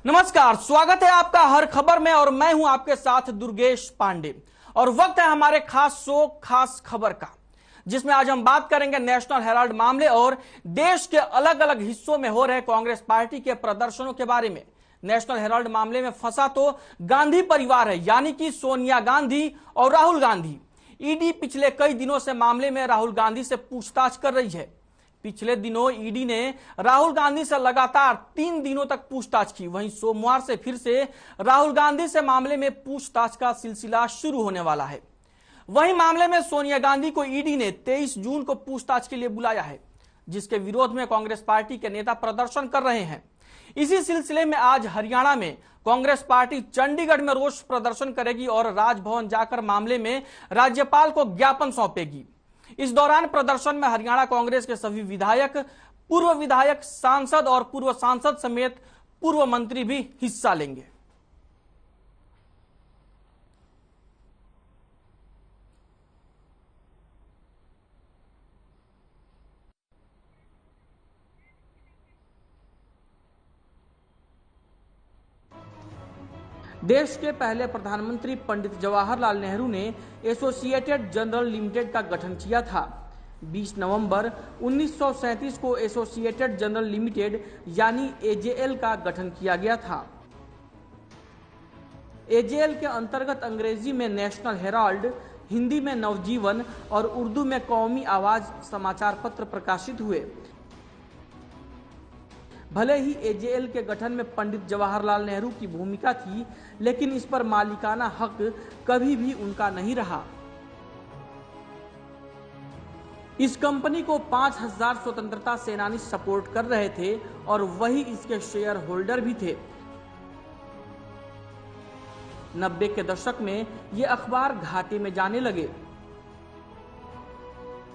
नमस्कार, स्वागत है आपका हर खबर में और मैं हूं आपके साथ दुर्गेश पांडे। और वक्त है हमारे खास शो खास खबर का, जिसमें आज हम बात करेंगे नेशनल हेराल्ड मामले और देश के अलग अलग हिस्सों में हो रहे कांग्रेस पार्टी के प्रदर्शनों के बारे में। नेशनल हेराल्ड मामले में फंसा तो गांधी परिवार है, यानी कि सोनिया गांधी और राहुल गांधी। ईडी पिछले कई दिनों से मामले में राहुल गांधी से पूछताछ कर रही है। पिछले दिनों ईडी ने राहुल गांधी से लगातार 3 दिनों तक पूछताछ की। वहीं सोमवार से फिर से राहुल गांधी से मामले में पूछताछ का सिलसिला शुरू होने वाला है। वहीं मामले में सोनिया गांधी को ईडी ने 23 जून को पूछताछ के लिए बुलाया है, जिसके विरोध में कांग्रेस पार्टी के नेता प्रदर्शन कर रहे हैं। इसी सिलसिले में आज हरियाणा में कांग्रेस पार्टी चंडीगढ़ में रोष प्रदर्शन करेगी और राजभवन जाकर मामले में राज्यपाल को ज्ञापन सौंपेगी। इस दौरान प्रदर्शन में हरियाणा कांग्रेस के सभी विधायक, पूर्व विधायक, सांसद और पूर्व सांसद समेत पूर्व मंत्री भी हिस्सा लेंगे। देश के पहले प्रधानमंत्री पंडित जवाहरलाल नेहरू ने एसोसिएटेड जनरल लिमिटेड का गठन किया था। 20 नवंबर 1937 को एसोसिएटेड जनरल लिमिटेड यानी एजेएल का गठन किया गया था। एजेएल के अंतर्गत अंग्रेजी में नेशनल हेराल्ड, हिंदी में नवजीवन और उर्दू में कौमी आवाज समाचार पत्र प्रकाशित हुए। भले ही एजेएल के गठन में पंडित जवाहरलाल नेहरू की भूमिका थी, लेकिन इस पर मालिकाना हक कभी भी उनका नहीं रहा। इस कंपनी को 5000 स्वतंत्रता सेनानी सपोर्ट कर रहे थे और वही इसके शेयर होल्डर भी थे। 90 के दशक में ये अखबार घाटे में जाने लगे।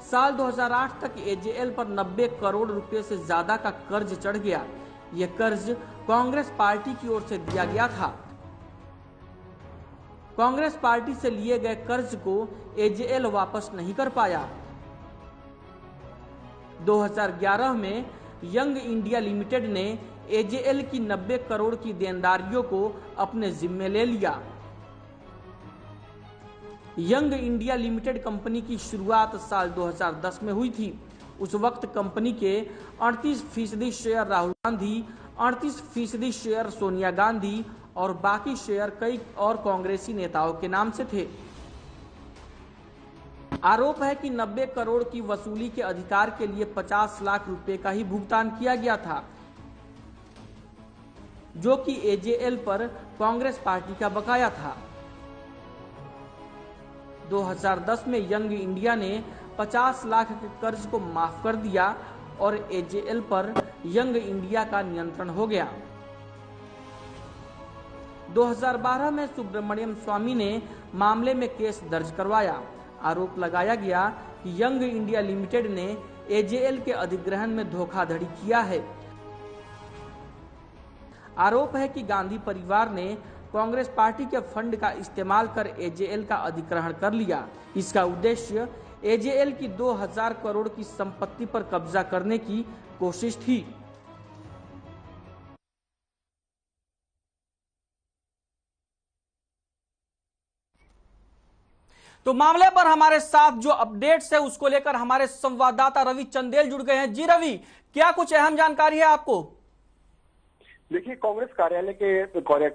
साल 2008 तक एजेएल पर 90 करोड़ रुपए से ज्यादा का कर्ज चढ़ गया। यह कर्ज कांग्रेस पार्टी की ओर से दिया गया था। कांग्रेस पार्टी से लिए गए कर्ज को एजेएल वापस नहीं कर पाया। 2011 में यंग इंडिया लिमिटेड ने एजेएल की 90 करोड़ की देनदारियों को अपने जिम्मे ले लिया। यंग इंडिया लिमिटेड कंपनी की शुरुआत साल 2010 में हुई थी। उस वक्त कंपनी के 38% शेयर राहुल गांधी, 38% शेयर सोनिया गांधी और बाकी शेयर कई और कांग्रेसी नेताओं के नाम से थे। आरोप है कि 90 करोड़ की वसूली के अधिकार के लिए 50 लाख रुपए का ही भुगतान किया गया था, जो कि एजेएल पर कांग्रेस पार्टी का बकाया था। 2010 में यंग इंडिया ने 50 लाख के कर्ज को माफ कर दिया और एजेएल पर यंग इंडिया का नियंत्रण हो गया। 2012 में सुब्रमण्यम स्वामी ने मामले में केस दर्ज करवाया। आरोप लगाया गया कि यंग इंडिया लिमिटेड ने एजेएल के अधिग्रहण में धोखाधड़ी किया है। आरोप है कि गांधी परिवार ने कांग्रेस पार्टी के फंड का इस्तेमाल कर एजेएल का अधिग्रहण कर लिया। इसका उद्देश्य एजेएल की 2000 करोड़ की संपत्ति पर कब्जा करने की कोशिश थी। तो मामले पर हमारे साथ जो अपडेट्स है उसको लेकर हमारे संवाददाता रवि चंदेल जुड़ गए हैं। जी रवि, क्या कुछ अहम जानकारी है आपको? देखिए, कांग्रेस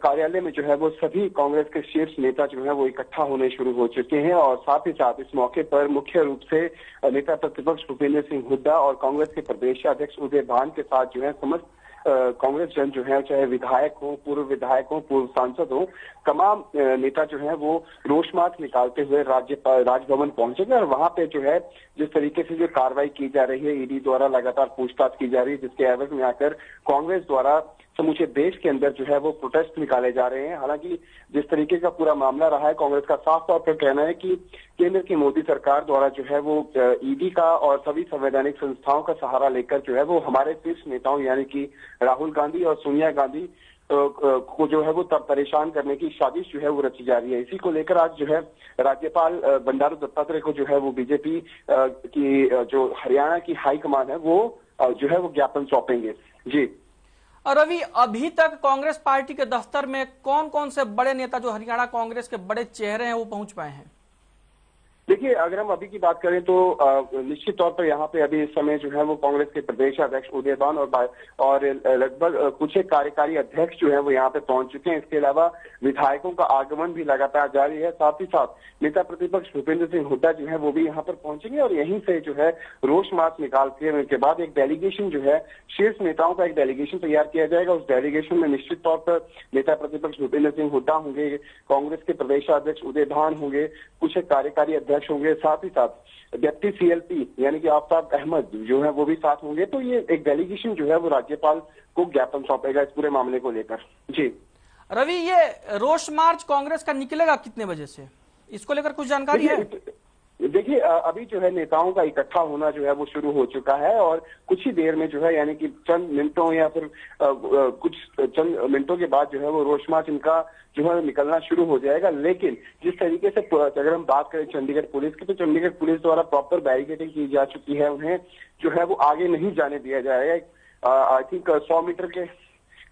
कार्यालय में जो है वो सभी कांग्रेस के शीर्ष नेता जो है वो इकट्ठा होने शुरू हो चुके हैं और साथ ही साथ इस मौके पर मुख्य रूप से नेता प्रतिपक्ष भूपेंद्र सिंह हुड्डा और कांग्रेस के प्रदेश अध्यक्ष उदय भान के साथ जो है समस्त कांग्रेस जन जो है, चाहे विधायक हो, पूर्व सांसद हो, तमाम नेता जो है वो रोष मार्च निकालते हुए राजभवन पहुंचेंगे और वहां पे जो है जिस तरीके से जो कार्रवाई की जा रही है, ईडी द्वारा लगातार पूछताछ की जा रही है, जिसके एवज में आकर कांग्रेस द्वारा समूचे देश के अंदर जो है वो प्रोटेस्ट निकाले जा रहे हैं। हालांकि जिस तरीके का पूरा मामला रहा है, कांग्रेस का साफ तौर पर कहना है कि केंद्र की मोदी सरकार द्वारा जो है वो ईडी का और सभी संवैधानिक संस्थाओं का सहारा लेकर जो है वो हमारे शीर्ष नेताओं यानी कि राहुल गांधी और सोनिया गांधी को जो है वो तब परेशान करने की साजिश जो है वो रची जा रही है। इसी को लेकर आज जो है राज्यपाल बंडारू दत्तात्रेय को जो है वो बीजेपी की जो हरियाणा की हाईकमान है वो जो है वो ज्ञापन सौंपेंगे। जी और रवि, अभी तक कांग्रेस पार्टी के दफ्तर में कौन कौन से बड़े नेता जो हरियाणा कांग्रेस के बड़े चेहरे हैं वो पहुंच पाए हैं? देखिए, अगर हम अभी की बात करें तो निश्चित तौर पर यहाँ पे अभी इस समय जो है वो कांग्रेस के प्रदेश अध्यक्ष उदयभान और लगभग कुछ एक कार्यकारी अध्यक्ष जो है वो यहाँ पे पहुंच चुके हैं। इसके अलावा विधायकों का आगमन भी लगातार जारी है। साथ ही साथ नेता प्रतिपक्ष भूपेंद्र सिंह हुड्डा जो है वो भी यहाँ पर पहुंचेंगे और यहीं से जो है रोष मार्च निकालने के बाद एक डेलीगेशन जो है, शीर्ष नेताओं का एक डेलीगेशन तैयार किया जाएगा। उस डेलीगेशन में निश्चित तौर पर नेता प्रतिपक्ष भूपेंद्र सिंह हुड्डा होंगे, कांग्रेस के प्रदेशाध्यक्ष उदयभान होंगे, कुछ एक कार्यकारी अध्यक्ष होंगे, साथ ही साथ डिप्टी सीएलपी यानी कि आफ्ताब अहमद जो है वो भी साथ होंगे। तो ये एक डेलीगेशन जो है वो राज्यपाल को ज्ञापन सौंपेगा इस पूरे मामले को लेकर। जी रवि, ये रोष मार्च कांग्रेस का निकलेगा कितने बजे से, इसको लेकर कुछ जानकारी है? देखिए, अभी जो है नेताओं का इकट्ठा होना जो है वो शुरू हो चुका है और कुछ ही देर में जो है यानी कि चंद मिनटों या फिर कुछ चंद मिनटों के बाद जो है वो रोष मार्च इनका जो है निकलना शुरू हो जाएगा। लेकिन जिस तरीके से अगर हम बात करें चंडीगढ़ पुलिस की, तो चंडीगढ़ पुलिस द्वारा प्रॉपर बैरिकेडिंग की जा चुकी है। उन्हें जो है वो आगे नहीं जाने दिया जाएगा। आई थिंक 100 मीटर के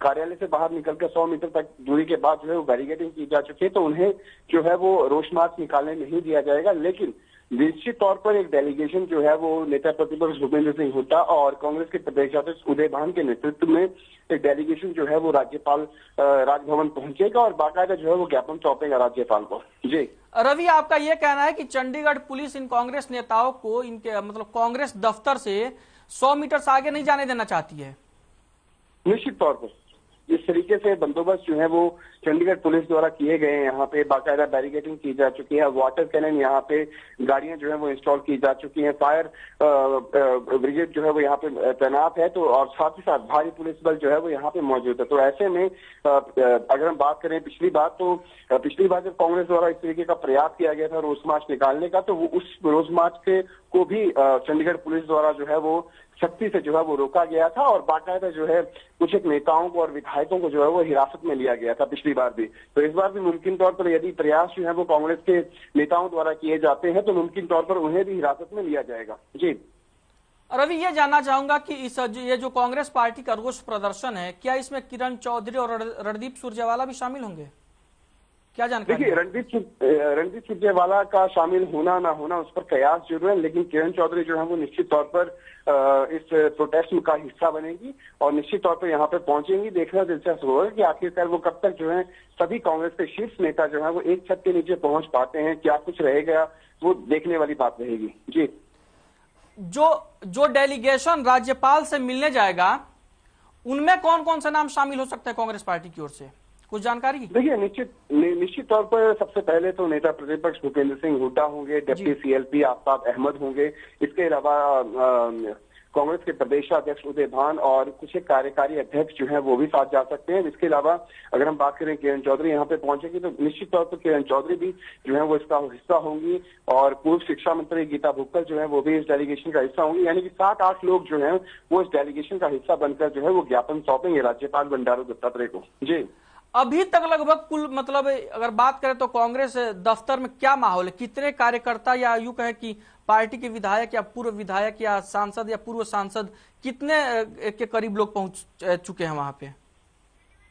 कार्यालय से बाहर निकलकर 100 मीटर तक दूरी के बाद जो है वो बैरिकेडिंग की जा चुकी है, तो उन्हें जो है वो रोष मार्च निकालने नहीं दिया जाएगा। लेकिन निश्चित तौर पर एक डेलीगेशन जो है वो नेता प्रतिपक्ष भूपेंद्र सिंह हुड्डा और कांग्रेस के प्रदेशाध्यक्ष उदयभान के नेतृत्व में एक डेलीगेशन जो है वो राज्यपाल राजभवन पहुंचेगा और बाकायदा जो है वो ज्ञापन सौंपेगा राज्यपाल को। जी रवि, आपका यह कहना है कि चंडीगढ़ पुलिस इन कांग्रेस नेताओं को इनके मतलब कांग्रेस दफ्तर से 100 मीटर से आगे नहीं जाने देना चाहती है? निश्चित तौर पर इस तरीके से बंदोबस्त जो है वो चंडीगढ़ पुलिस द्वारा किए गए हैं। यहाँ पे बाकायदा बैरिकेडिंग की जा चुकी है, वाटर कैनन यहाँ पे गाड़ियां जो है वो इंस्टॉल की जा चुकी हैं, फायर ब्रिगेड जो है वो यहाँ पे तैनात है, तो और साथ ही साथ भारी पुलिस बल जो है वो यहाँ पे मौजूद है। तो ऐसे में अगर हम बात करें पिछली बार जब कांग्रेस द्वारा इस तरीके का प्रयास किया गया था रोष मार्च निकालने का, तो वो उस रोष मार्च को भी चंडीगढ़ पुलिस द्वारा जो है वो सख्ती से जो है वो रोका गया था और बाकायदा जो है कुछ एक नेताओं को और विधायकों को जो है वो हिरासत में लिया गया था पिछली बार भी। तो इस बार भी मुमकिन तौर पर यदि प्रयास जो है वो कांग्रेस के नेताओं द्वारा किए जाते हैं तो मुमकिन तौर पर उन्हें भी हिरासत में लिया जाएगा। जी रवि, ये जानना चाहूंगा कि ये जो कांग्रेस पार्टी का रोष प्रदर्शन है, क्या इसमें किरण चौधरी और रणदीप सुरजेवाला भी शामिल होंगे? क्या जानकारी? देखिए, रणदीप सुरजेवाला का शामिल होना ना होना उस पर कयास जरूर है, लेकिन किरण चौधरी जो है वो निश्चित तौर पर इस प्रोटेस्ट का हिस्सा बनेगी और निश्चित तौर पर यहाँ पे पहुंचेंगी। देखना दिलचस्प होगा कि आखिरकार वो कब तक जो है सभी कांग्रेस के शीर्ष नेता जो है वो एक छत के नीचे पहुंच पाते हैं। क्या कुछ रहेगा वो देखने वाली बात रहेगी। जी जो डेलीगेशन राज्यपाल से मिलने जाएगा उनमें कौन कौन से नाम शामिल हो सकते हैं कांग्रेस पार्टी की ओर से, कुछ जानकारी? देखिए, निश्चित तौर पर सबसे पहले तो नेता प्रतिपक्ष भूपेंद्र सिंह हुड्डा होंगे, डिप्टी सीएलपी आफ्ताब अहमद होंगे। इसके अलावा कांग्रेस के प्रदेशाध्यक्ष उदयभान और कुछ एक कार्यकारी अध्यक्ष जो है वो भी साथ जा सकते हैं। इसके अलावा अगर हम बात करें किरण चौधरी यहाँ पे पहुंचेगी तो निश्चित तौर पर किरण चौधरी भी जो है वो इसका हिस्सा होंगी और पूर्व शिक्षा मंत्री गीता भुक्कल जो है वो भी इस डेलीगेशन का हिस्सा होंगी। यानी कि 7-8 लोग जो है वो इस डेलीगेशन का हिस्सा बनकर जो है वो ज्ञापन सौंपेंगे राज्यपाल बंडारू दत्तात्रेय को। जी अभी तक लगभग कुल मतलब अगर बात करें तो कांग्रेस दफ्तर में क्या माहौल है? कितने कार्यकर्ता या यूं कहें कि पार्टी के विधायक या पूर्व विधायक या सांसद या पूर्व सांसद कितने के करीब लोग पहुंच चुके हैं वहां पे?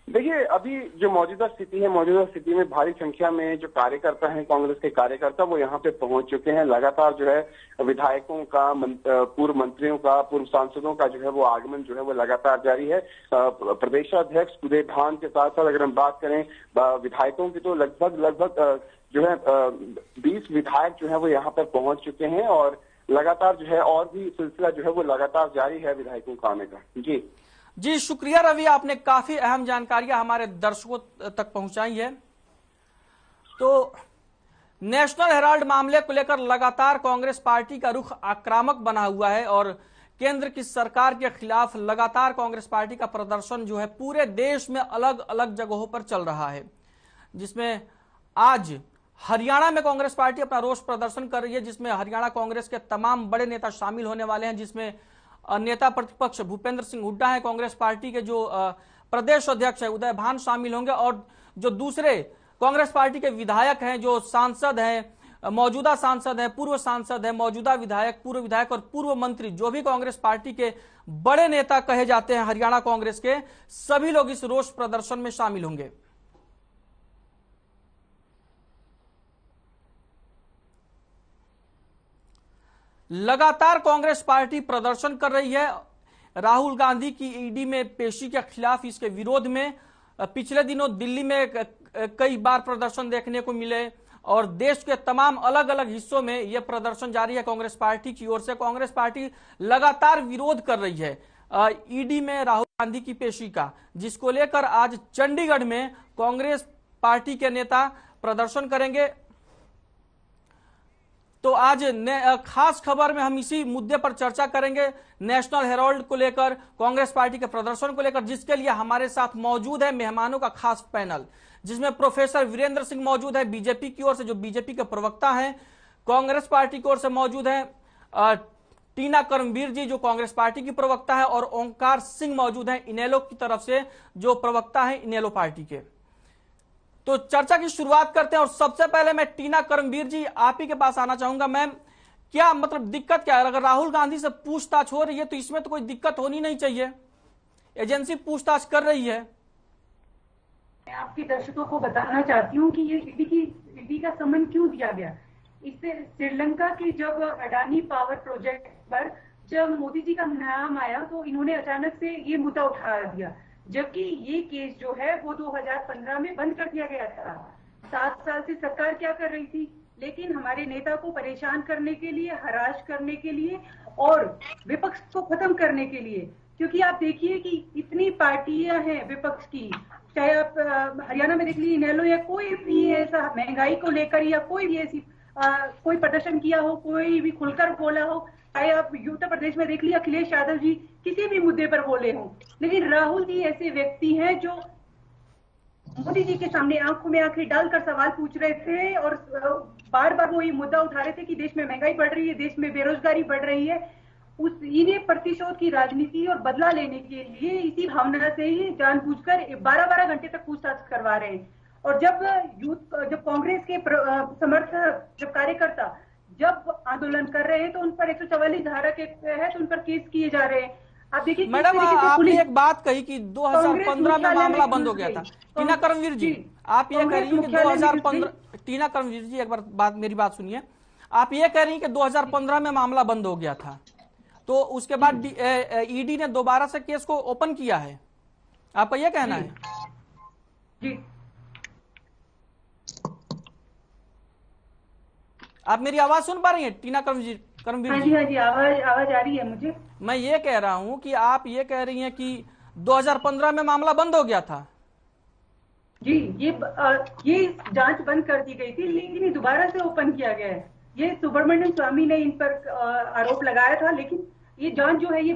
देखिए, अभी जो मौजूदा स्थिति में भारी संख्या में जो कार्यकर्ता हैं, कांग्रेस के कार्यकर्ता वो यहाँ पे पहुंच चुके हैं। लगातार जो है विधायकों का, पूर्व मंत्रियों का, पूर्व सांसदों का जो है वो आगमन जो है वो लगातार जारी है। प्रदेशाध्यक्ष उदयभान के साथ साथ अगर हम बात करें विधायकों की तो लगभग जो है 20 विधायक जो है वो यहाँ पर पहुंच चुके हैं और लगातार जो है और भी सिलसिला जो है वो लगातार जारी है विधायकों का आने का। जी शुक्रिया रवि, आपने काफी अहम जानकारियां हमारे दर्शकों तक पहुंचाई है। तो नेशनल हेराल्ड मामले को लेकर लगातार कांग्रेस पार्टी का रुख आक्रामक बना हुआ है और केंद्र की सरकार के खिलाफ लगातार कांग्रेस पार्टी का प्रदर्शन जो है पूरे देश में अलग अलग जगहों पर चल रहा है, जिसमें आज हरियाणा में कांग्रेस पार्टी अपना रोष प्रदर्शन कर रही है, जिसमें हरियाणा कांग्रेस के तमाम बड़े नेता शामिल होने वाले हैं, जिसमें नेता प्रतिपक्ष भूपेंद्र सिंह हुड्डा है, कांग्रेस पार्टी के जो प्रदेश अध्यक्ष है उदयभान शामिल होंगे और जो दूसरे कांग्रेस पार्टी के विधायक हैं, जो सांसद हैं, मौजूदा सांसद है, पूर्व सांसद है, मौजूदा विधायक, पूर्व विधायक और पूर्व मंत्री, जो भी कांग्रेस पार्टी के बड़े नेता कहे जाते हैं हरियाणा कांग्रेस के, सभी लोग इस रोष प्रदर्शन में शामिल होंगे। लगातार कांग्रेस पार्टी प्रदर्शन कर रही है राहुल गांधी की ईडी में पेशी के खिलाफ। इसके विरोध में पिछले दिनों दिल्ली में कई बार प्रदर्शन देखने को मिले और देश के तमाम अलग अलग हिस्सों में यह प्रदर्शन जारी है कांग्रेस पार्टी की ओर से। कांग्रेस पार्टी लगातार विरोध कर रही है ईडी में राहुल गांधी की पेशी का, जिसको लेकर आज चंडीगढ़ में कांग्रेस पार्टी के नेता प्रदर्शन करेंगे। तो आज खास खबर में हम इसी मुद्दे पर चर्चा करेंगे, नेशनल हेराल्ड को लेकर, कांग्रेस पार्टी के प्रदर्शन को लेकर, जिसके लिए हमारे साथ मौजूद है मेहमानों का खास पैनल, जिसमें प्रोफेसर वीरेंद्र सिंह मौजूद है बीजेपी की ओर से, जो बीजेपी के प्रवक्ता हैं। कांग्रेस पार्टी की ओर से मौजूद है टीना कर्मवीर जी, जो कांग्रेस पार्टी की प्रवक्ता है, और ओंकार सिंह मौजूद है इनेलो की तरफ से, जो प्रवक्ता है इनेलो पार्टी के। तो चर्चा की शुरुआत करते हैं और सबसे पहले मैं टीना कर्मवीर जी आप ही के पास आना चाहूंगा। मैम, क्या मतलब दिक्कत क्या है? अगर राहुल गांधी से पूछताछ हो रही है तो इसमें तो कोई दिक्कत होनी नहीं चाहिए, एजेंसी पूछताछ कर रही है। मैं आपके दर्शकों को बताना चाहती हूँ कि ये ईडी का समन क्यों दिया गया। इससे श्रीलंका के जब अडानी पावर प्रोजेक्ट पर जब मोदी जी का नाम आया तो इन्होंने अचानक से ये मुद्दा उठा दिया, जबकि ये केस जो है वो 2015 में बंद कर दिया गया था। 7 साल से सरकार क्या कर रही थी, लेकिन हमारे नेता को परेशान करने के लिए, हरास करने के लिए और विपक्ष को खत्म करने के लिए। क्योंकि आप देखिए कि इतनी पार्टियां हैं विपक्ष की, चाहे आप हरियाणा में देख लीजिए इनेलो या कोई भी ऐसा महंगाई को लेकर या कोई भी ऐसी कोई प्रदर्शन किया हो, कोई भी खुलकर बोला हो, चाहे आप उत्तर प्रदेश में देख लिया अखिलेश यादव जी किसी भी मुद्दे पर बोले हों। लेकिन राहुल जी ऐसे व्यक्ति हैं जो मोदी जी के सामने आंखों में आंखें डालकर सवाल पूछ रहे थे और बार बार वो ये मुद्दा उठा रहे थे कि देश में महंगाई बढ़ रही है, देश में बेरोजगारी बढ़ रही है। उस इन्हें प्रतिशोध की राजनीति और बदला लेने के लिए इसी भावना से ही जानबूझकर 12-12 घंटे तक पूछताछ करवा रहे हैं। और जब कांग्रेस के समर्थक, जब कार्यकर्ता जब आंदोलन कर रहे हैं तो उन पर 144 धारा के तहत उन पर केस किए जा रहे हैं। आप देखिए मैडम, आपने एक बात कही कि 2015 में मामला बंद हो गया था। टीना कर्मवीर जी, आप ये कह रही हैं कि 2015, टीना कर्मवीर जी एक बार मेरी बात सुनिए, आप ये कह रही हैं कि 2015 में मामला बंद हो गया था, तो उसके बाद ईडी ने दोबारा से केस को ओपन किया है, आपका यह कहना है? जी, आप मेरी आवाज सुन पा रही हैं टीना कर्मवीर जी? हाँ जी, आवाज आ रही है मुझे। मैं ये कह रहा हूं कि आप ये कह रही हैं कि 2015 में मामला बंद हो गया था। जी, ये जांच बंद कर दी गई थी, लेकिन ये दोबारा से ओपन किया गया है। ये सुब्रमण्यम स्वामी ने इन पर आरोप लगाया था, लेकिन ये जांच जो है ये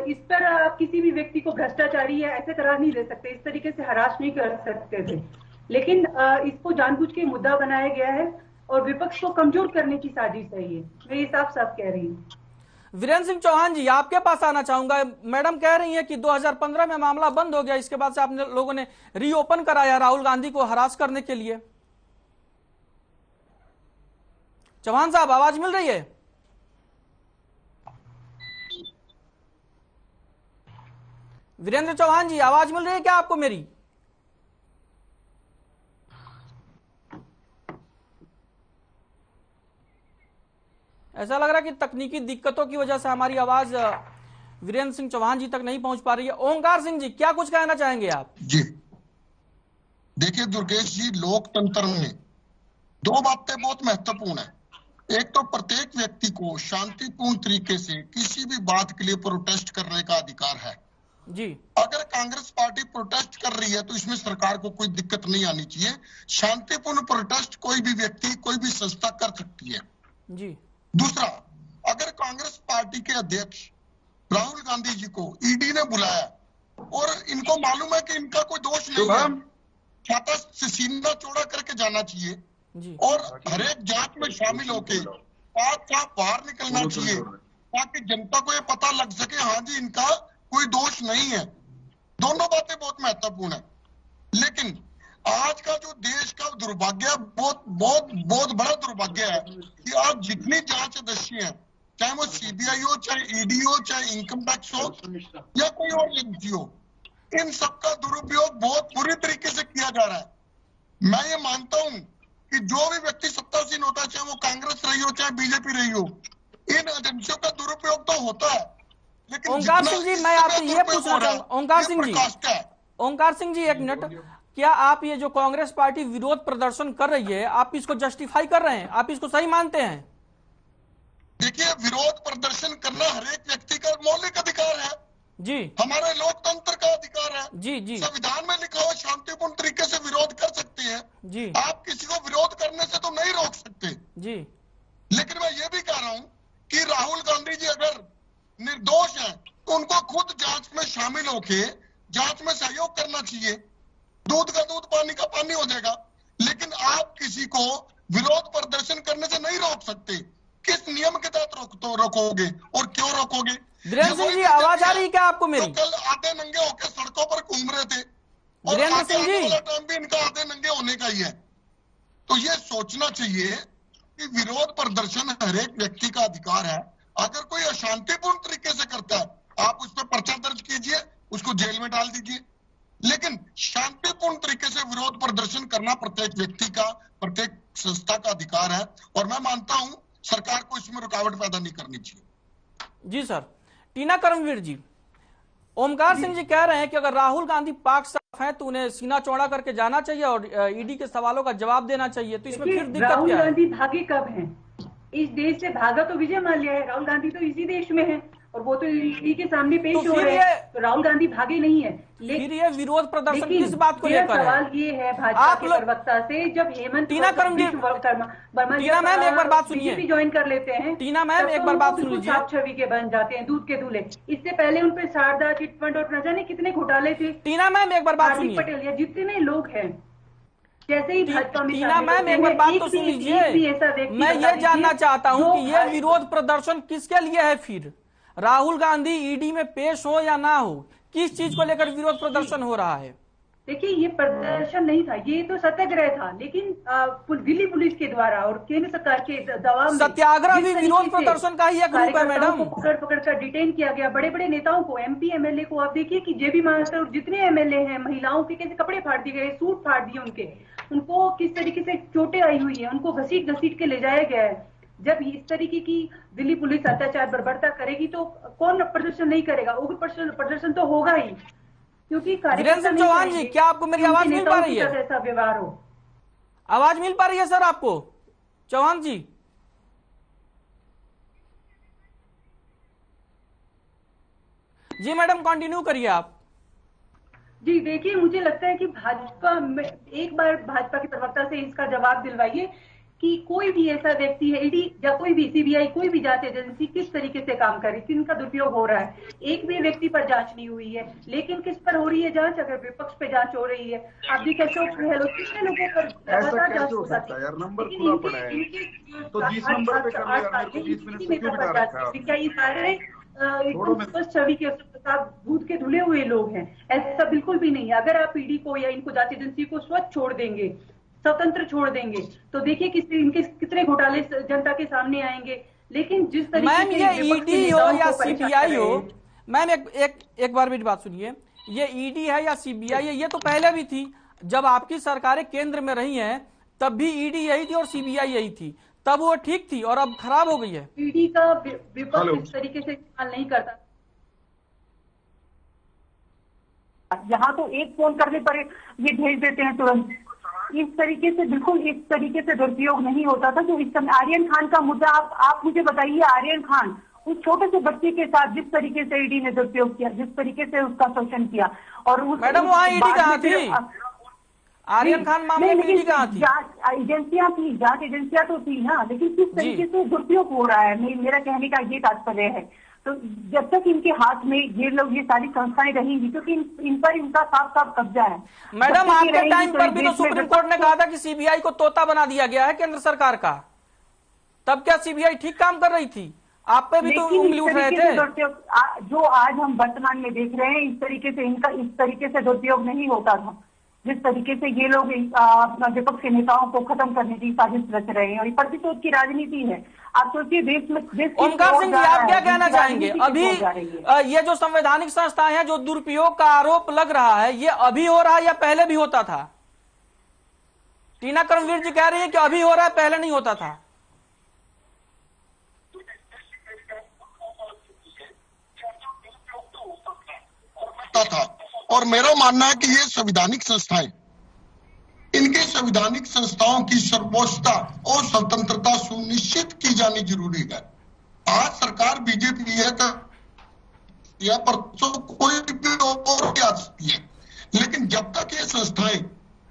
इस पर आप किसी भी व्यक्ति को भ्रष्टाचारी या ऐसे करार नहीं दे सकते, इस तरीके से हरास नहीं कर सकते थे। लेकिन इसको जानबूझ के मुद्दा बनाया गया है और विपक्ष को कमजोर करने की साजिश है ये, मैं ये साफ साफ कह रही हूँ। वीरेंद्र सिंह चौहान जी, आपके पास आना चाहूंगा। मैडम कह रही हैं कि 2015 में मामला बंद हो गया, इसके बाद से आपने लोगों ने रीओपन कराया राहुल गांधी को हरास करने के लिए। चौहान साहब, आवाज मिल रही है? वीरेंद्र चौहान जी, आवाज मिल रही है क्या आपको मेरी? ऐसा लग रहा है कि तकनीकी दिक्कतों की वजह से हमारी आवाज वीरेंद्र सिंह चौहान जी तक नहीं पहुंच पा रही है। ओंकार सिंह जी, क्या कुछ कहना चाहेंगे आप? जी देखिए दुर्गेश जी, लोकतंत्र में 2 बातें बहुत महत्वपूर्ण है। एक तो प्रत्येक व्यक्ति को शांतिपूर्ण तरीके से किसी भी बात के लिए प्रोटेस्ट करने का अधिकार है जी। अगर कांग्रेस पार्टी प्रोटेस्ट कर रही है तो इसमें सरकार को कोई दिक्कत नहीं आनी चाहिए। शांतिपूर्ण प्रोटेस्ट कोई भी व्यक्ति, कोई भी संस्था कर सकती है जी। दूसरा, अगर कांग्रेस पार्टी के अध्यक्ष राहुल गांधी जी को ईडी ने बुलाया और इनको मालूम है कि इनका कोई दोष नहीं है, छाता से सीना चौड़ा करके जाना चाहिए जी। और हर एक जांच में शामिल होके साफ बाहर निकलना चाहिए ताकि जनता को ये पता लग सके हाँ जी इनका कोई दोष नहीं है। दोनों बातें बहुत महत्वपूर्ण है। लेकिन आज का जो देश का दुर्भाग्य है, बहुत बहुत बहुत बड़ा दुर्भाग्य है कि आज जितनी जांच एजेंसी है, चाहे वो सीबीआई हो, चाहे ईडी हो, चाहे इनकम टैक्स हो या कोई और एजेंसी हो, इन सबका दुरुपयोग बहुत बुरी तरीके से किया जा रहा है। मैं ये मानता हूं कि जो भी व्यक्ति सत्तासीन होता है, चाहे वो कांग्रेस रही हो चाहे बीजेपी रही हो, इन एजेंसियों का दुरुपयोग तो होता है, लेकिन ओंकार सिंह जी, मैं आपसे ये पूछना चाहूंगा, ओंकार सिंह जी एक मिनट, क्या आप ये जो कांग्रेस पार्टी विरोध प्रदर्शन कर रही है, आप इसको जस्टिफाई कर रहे हैं, आप इसको सही मानते हैं? देखिए, विरोध प्रदर्शन करना हर एक व्यक्ति का मौलिक अधिकार है जी, हमारे लोकतंत्र का अधिकार है जी जी, संविधान में लिखा हुआ शांतिपूर्ण तरीके से विरोध कर सकते हैं जी, आप किसी को विरोध करने से तो नहीं रोक सकते जी, लेकिन मैं ये भी कह रहा हूं कि राहुल गांधी जी अगर निर्दोष हैं तो उनको खुद जांच में शामिल होके जांच में सहयोग करना चाहिए। दूध का दूध पानी का पानी हो जाएगा, लेकिन आप किसी को विरोध प्रदर्शन करने से नहीं रोक सकते। किस नियम के तहत रोकोगे और क्यों रोकोगे? वीरेंद्र सिंह जी, आवाज आ रही है क्या आपको मेरी? तो कल आधे नंगे होकर सड़कों पर घूम रहे थे और वीरेंद्र सिंह जी, आने वाला टाइम भी इनका आधे नंगे होने का ही है। तो ये सोचना चाहिए कि विरोध प्रदर्शन हर एक व्यक्ति का अधिकार है। अगर कोई अशांतिपूर्ण तरीके से करता है, आप उस पर पर्चा दर्ज कीजिए, उसको जेल में डाल दीजिए, लेकिन शांतिपूर्ण तरीके से विरोध प्रदर्शन करना प्रत्येक व्यक्ति का, प्रत्येक संस्था का अधिकार है और मैं मानता हूं सरकार को इसमें रुकावट पैदा नहीं करनी चाहिए। जी सर। टीना कर्मवीर जी, ओमकार सिंह जी कह रहे हैं कि अगर राहुल गांधी पाक साफ है तो उन्हें सीना चौड़ा करके जाना चाहिए और ईडी के सवालों का जवाब देना चाहिए, तो इसमें फिर दिक्कत राहुल क्या है? गांधी भागे कब हैं? इस देश से भागा तो विजय माल्या है, राहुल गांधी तो इसी देश में है और वो तो ईडी के सामने पेश तो हो रहे फिर हैं, तो राहुल गांधी भागे नहीं है। फिर ये विरोध प्रदर्शन लेकिन किस बात को मेरा लेकर है? सवाल ये है भाजपा आप के लोग- प्रवक्ता से, जब हेमंत टीना कर्मवीर, टीना मैम एक बार बात सुनिए। बीजेपी ज्वाइन कर लेते हैं, टीना मैम तब एक तो बार वो बात सुन बिल्कुल लीजिए। साफ छवि के बन जाते हैं, दूध के दूल्हे। इससे पहले उन पे शारदा चिटफंड और न जाने कितने घोटाले थे। टीना मैम एक बार बात हार्दिक सुनिए। पटेल या जितने लोग हैं, जैसे ही भाजपा में टीना शामिल मैम होते एक बार हैं, बात तो एक सुन भी ऐसा लीजिए। व्यक्ति मैं बता ये जानना दीजिए चाहता हूं जो कि ये विरोध प्रदर्शन किसके लिए है? फिर राहुल गांधी ईडी में पेश हो या ना हो, किस चीज को लेकर विरोध प्रदर्शन हो रहा है? देखिए, ये प्रदर्शन नहीं था, ये तो सत्याग्रह था, लेकिन दिल्ली पुलिस के द्वारा और केंद्र सरकार के दबाव में सत्याग्रह जिस भी तरीके विरोध से प्रदर्शन का ही एक रूप है कार्यकर्ताओं मैडम। को पकड़ कर डिटेन किया गया, बड़े बड़े नेताओं को, एमपी एमएलए को आप देखिए कि जेबी मास्टर और जितने एमएलए हैं, महिलाओं के कैसे कपड़े फाड़ दिए गए, सूट फाड़ दिए उनको किस तरीके से चोटें आई हुई है, उनको घसीट घसीट के ले जाया गया है। जब इस तरीके की दिल्ली पुलिस अत्याचार बर्बरता करेगी तो कौन प्रदर्शन नहीं करेगा? उग्र प्रदर्शन तो होगा ही, क्योंकि वीरेंद्र चौहान जी, क्या आपको मेरी आवाज मिल पा रही है? ऐसा व्यवहार हो। आवाज मिल पा रही है सर आपको? चौहान जी, जी मैडम कंटिन्यू करिए आप। जी देखिए, मुझे लगता है कि भाजपा में एक बार भाजपा के प्रवक्ता से इसका जवाब दिलवाइए कि कोई भी ऐसा व्यक्ति है, ईडी या कोई भी सीबीआई, कोई भी जांच एजेंसी किस तरीके से काम करे, किनका दुरुपयोग हो रहा है। एक भी व्यक्ति पर जांच नहीं हुई है, लेकिन किस पर हो रही है जांच? अगर विपक्ष पे जांच हो रही है, आप देखिए अशोक गहलोत, कितने लोगों पर लगातार जांच हो सकती है, लेकिन क्या ये सारे एकदम स्पष्ट छवि के साथ दूध के धुले हुए लोग हैं? ऐसा बिल्कुल भी नहीं है। अगर आप ईडी को या इनको जांच एजेंसी को स्वच्छ छोड़ देंगे, स्वतंत्र छोड़ देंगे, तो देखिए इनके कितने घोटाले जनता के सामने आएंगे। लेकिन जिस तरीके मैम ये ईडी हो या सीबीआई हो, मैम एक बार मेरी बात सुनिए, ये ईडी है या सीबीआई है, ये तो पहले भी थी। जब आपकी सरकारें केंद्र में रही हैं तब भी ईडी यही थी और सीबीआई यही थी, तब वो ठीक थी और अब खराब हो गई है। ईडी का विपक्ष इस तरीके से इस्तेमाल नहीं करता। यहाँ तो एक फोन करने पर ये भेज देते हैं तुरंत। इस तरीके से बिल्कुल इस तरीके से दुरुपयोग नहीं होता था जो इस समय आर्यन खान का मुद्दा। आप मुझे बताइए, आर्यन खान उस छोटे से बच्चे के साथ जिस तरीके से ईडी ने दुरुपयोग किया, जिस तरीके से उसका शोषण किया, और उस मैडम वहाँ ईडी कहाँ थी? आर्यन खान मामले में ईडी कहाँ थी? जांच एजेंसियां थी, जांच एजेंसियां तो थी ना, लेकिन किस तरीके से दुरुपयोग हो रहा है, मेरा कहने का ये तात्पर्य है। तो जब तक इनके हाथ में ये लोग, ये सारी संस्थाएं रहेंगी, क्योंकि इन पर इनका साफ साफ कब्जा है। मैडम आपके टाइम पर भी तो सुप्रीम कोर्ट ने कहा था कि सीबीआई को तोता बना दिया गया है केंद्र सरकार का, तब क्या सीबीआई ठीक काम कर रही थी? आप पे भी तो उंगली उठ रहे थे। जो आज हम वर्तमान में देख रहे हैं, इस तरीके से इनका इस तरीके से दुरुपयोग नहीं होता था। जिस तरीके से ये लोग विपक्ष के नेताओं को खत्म करने की साजिश रच रहे हैं, और ये प्रतिशोध की राजनीति है। आप सोचिए देश ओमकार सिंह जी, आप क्या कहना चाहेंगे? अभी ये जो संवैधानिक संस्थाएं हैं, जो दुरुपयोग का आरोप लग रहा है, ये अभी हो रहा है या पहले भी होता था? टीना कर्मवीर जी कह रही है कि अभी हो रहा है, पहले नहीं होता था। था और मेरा मानना है कि ये संवैधानिक संस्थाएं, इनकी संवैधानिक संस्थाओं की सर्वोच्चता और स्वतंत्रता सुनिश्चित की जानी जरूरी है। आज सरकार बीजेपी है या परसों कोई भी और आ सकती है, लेकिन जब तक ये संस्थाएं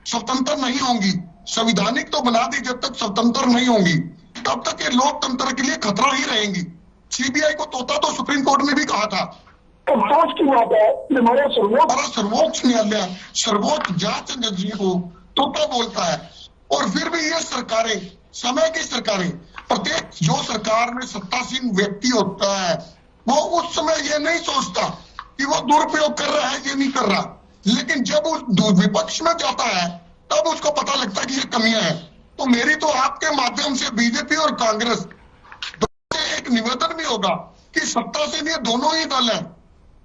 स्वतंत्र नहीं होंगी, संवैधानिक तो बना दी, जब तक स्वतंत्र नहीं होंगी तब तक ये लोकतंत्र के लिए खतरा ही रहेंगी। सीबीआई को तोता तो सुप्रीम कोर्ट ने भी कहा था, अफसोस की बात है हमारा सर्वोच्च न्यायालय सर्वोच्च जांच एजेंसी को तोता बोलता है। और फिर भी ये सरकारें, समय की सरकारें, प्रत्येक जो सरकार में सत्तासीन व्यक्ति होता है वो उस समय ये नहीं सोचता कि वो दुरुपयोग कर रहा है, ये नहीं कर रहा, लेकिन जब उस विपक्ष में जाता है तब उसको पता लगता है कि ये कमियां हैं। तो मेरी तो आपके माध्यम से बीजेपी और कांग्रेस से एक निवेदन भी होगा कि सत्ता से ये दोनों ही दल हैं,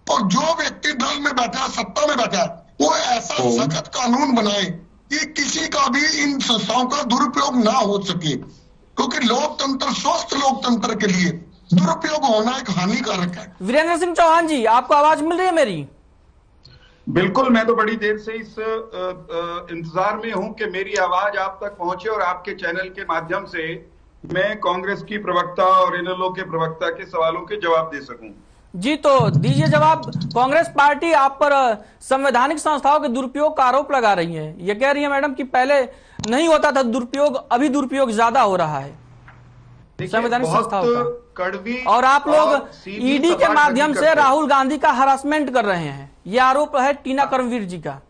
और जो व्यक्ति दल में बैठा है, सत्ता में बैठा है, वो ऐसा सख्त कानून बनाए कि किसी का भी इन संस्थाओं का दुरुपयोग ना हो सके, क्योंकि लोकतंत्र, स्वस्थ लोकतंत्र के लिए दुरुपयोग होना एक हानिकारक है। वीरेंद्र सिंह चौहान जी, आपको आवाज मिल रही है मेरी? बिल्कुल, मैं तो बड़ी देर से इस इंतजार में हूं कि मेरी आवाज आप तक पहुंचे और आपके चैनल के माध्यम से मैं कांग्रेस की प्रवक्ता और इनेलो के प्रवक्ता के सवालों के जवाब दे सकूं। जी, तो दीजिए जवाब। कांग्रेस पार्टी आप पर संवैधानिक संस्थाओं के दुरुपयोग का आरोप लगा रही है। ये कह रही है मैडम कि पहले नहीं होता था दुरुपयोग, अभी दुरुपयोग ज्यादा हो रहा है संवैधानिक संस्थाओं का। कड़वी और आप लोग ईडी के माध्यम से राहुल गांधी का हरासमेंट कर रहे हैं, ये आरोप है टीना कर्मवीर जी का।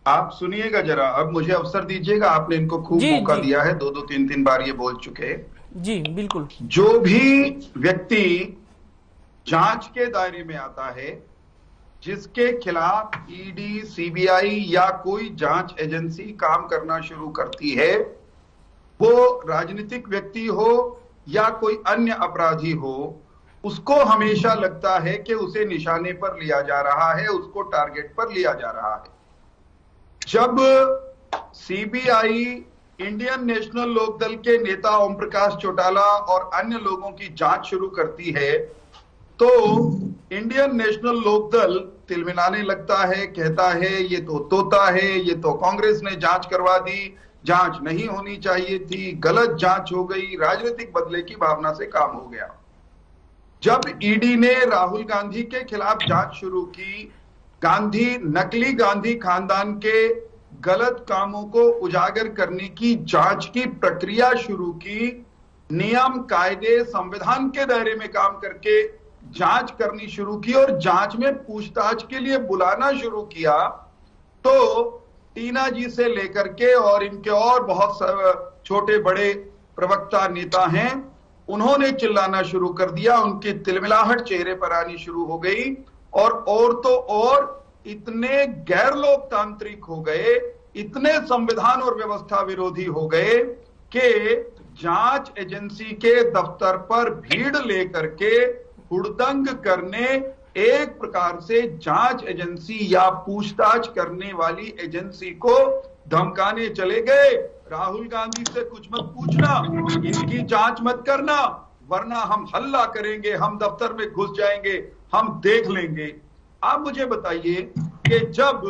आप सुनिएगा जरा, अब मुझे अवसर दीजिएगा, आपने इनको खूब मौका दिया है, 2-3 बार ये बोल चुके। जी बिल्कुल। जो भी व्यक्ति जांच के दायरे में आता है, जिसके खिलाफ ईडी, सीबीआई या कोई जांच एजेंसी काम करना शुरू करती है, वो राजनीतिक व्यक्ति हो या कोई अन्य अपराधी हो, उसको हमेशा लगता है कि उसे निशाने पर लिया जा रहा है, उसको टारगेट पर लिया जा रहा है। जब सीबीआई इंडियन नेशनल लोकदल के नेता ओम प्रकाश चौटाला और अन्य लोगों की जांच शुरू करती है, तो इंडियन नेशनल लोकदल तिलमिलाने लगता है, कहता है ये तो तोता है, ये तो कांग्रेस ने जांच करवा दी, जांच नहीं होनी चाहिए थी, गलत जांच हो गई, राजनीतिक बदले की भावना से काम हो गया। जब ईडी ने राहुल गांधी के खिलाफ जांच शुरू की, नकली गांधी खानदान के गलत कामों को उजागर करने की जांच की प्रक्रिया शुरू की, नियम, कायदे, संविधान के दायरे में काम करके जांच करनी शुरू की और जांच में पूछताछ के लिए बुलाना शुरू किया, तो टीना जी से लेकर के और इनके और बहुत छोटे बड़े प्रवक्ता नेता हैं, उन्होंने चिल्लाना शुरू कर दिया, उनकी तिलमिलाहट चेहरे पर आनी शुरू हो गई और तो और इतने गैर लोकतांत्रिक हो गए, इतने संविधान और व्यवस्था विरोधी हो गए कि जांच एजेंसी के दफ्तर पर भीड़ लेकर के हुड़दंग करने, एक प्रकार से जांच एजेंसी या पूछताछ करने वाली एजेंसी को धमकाने चले गए। राहुल गांधी से कुछ मत पूछना, इनकी जांच मत करना, वरना हम हल्ला करेंगे, हम दफ्तर में घुस जाएंगे, हम देख लेंगे। आप मुझे बताइए कि जब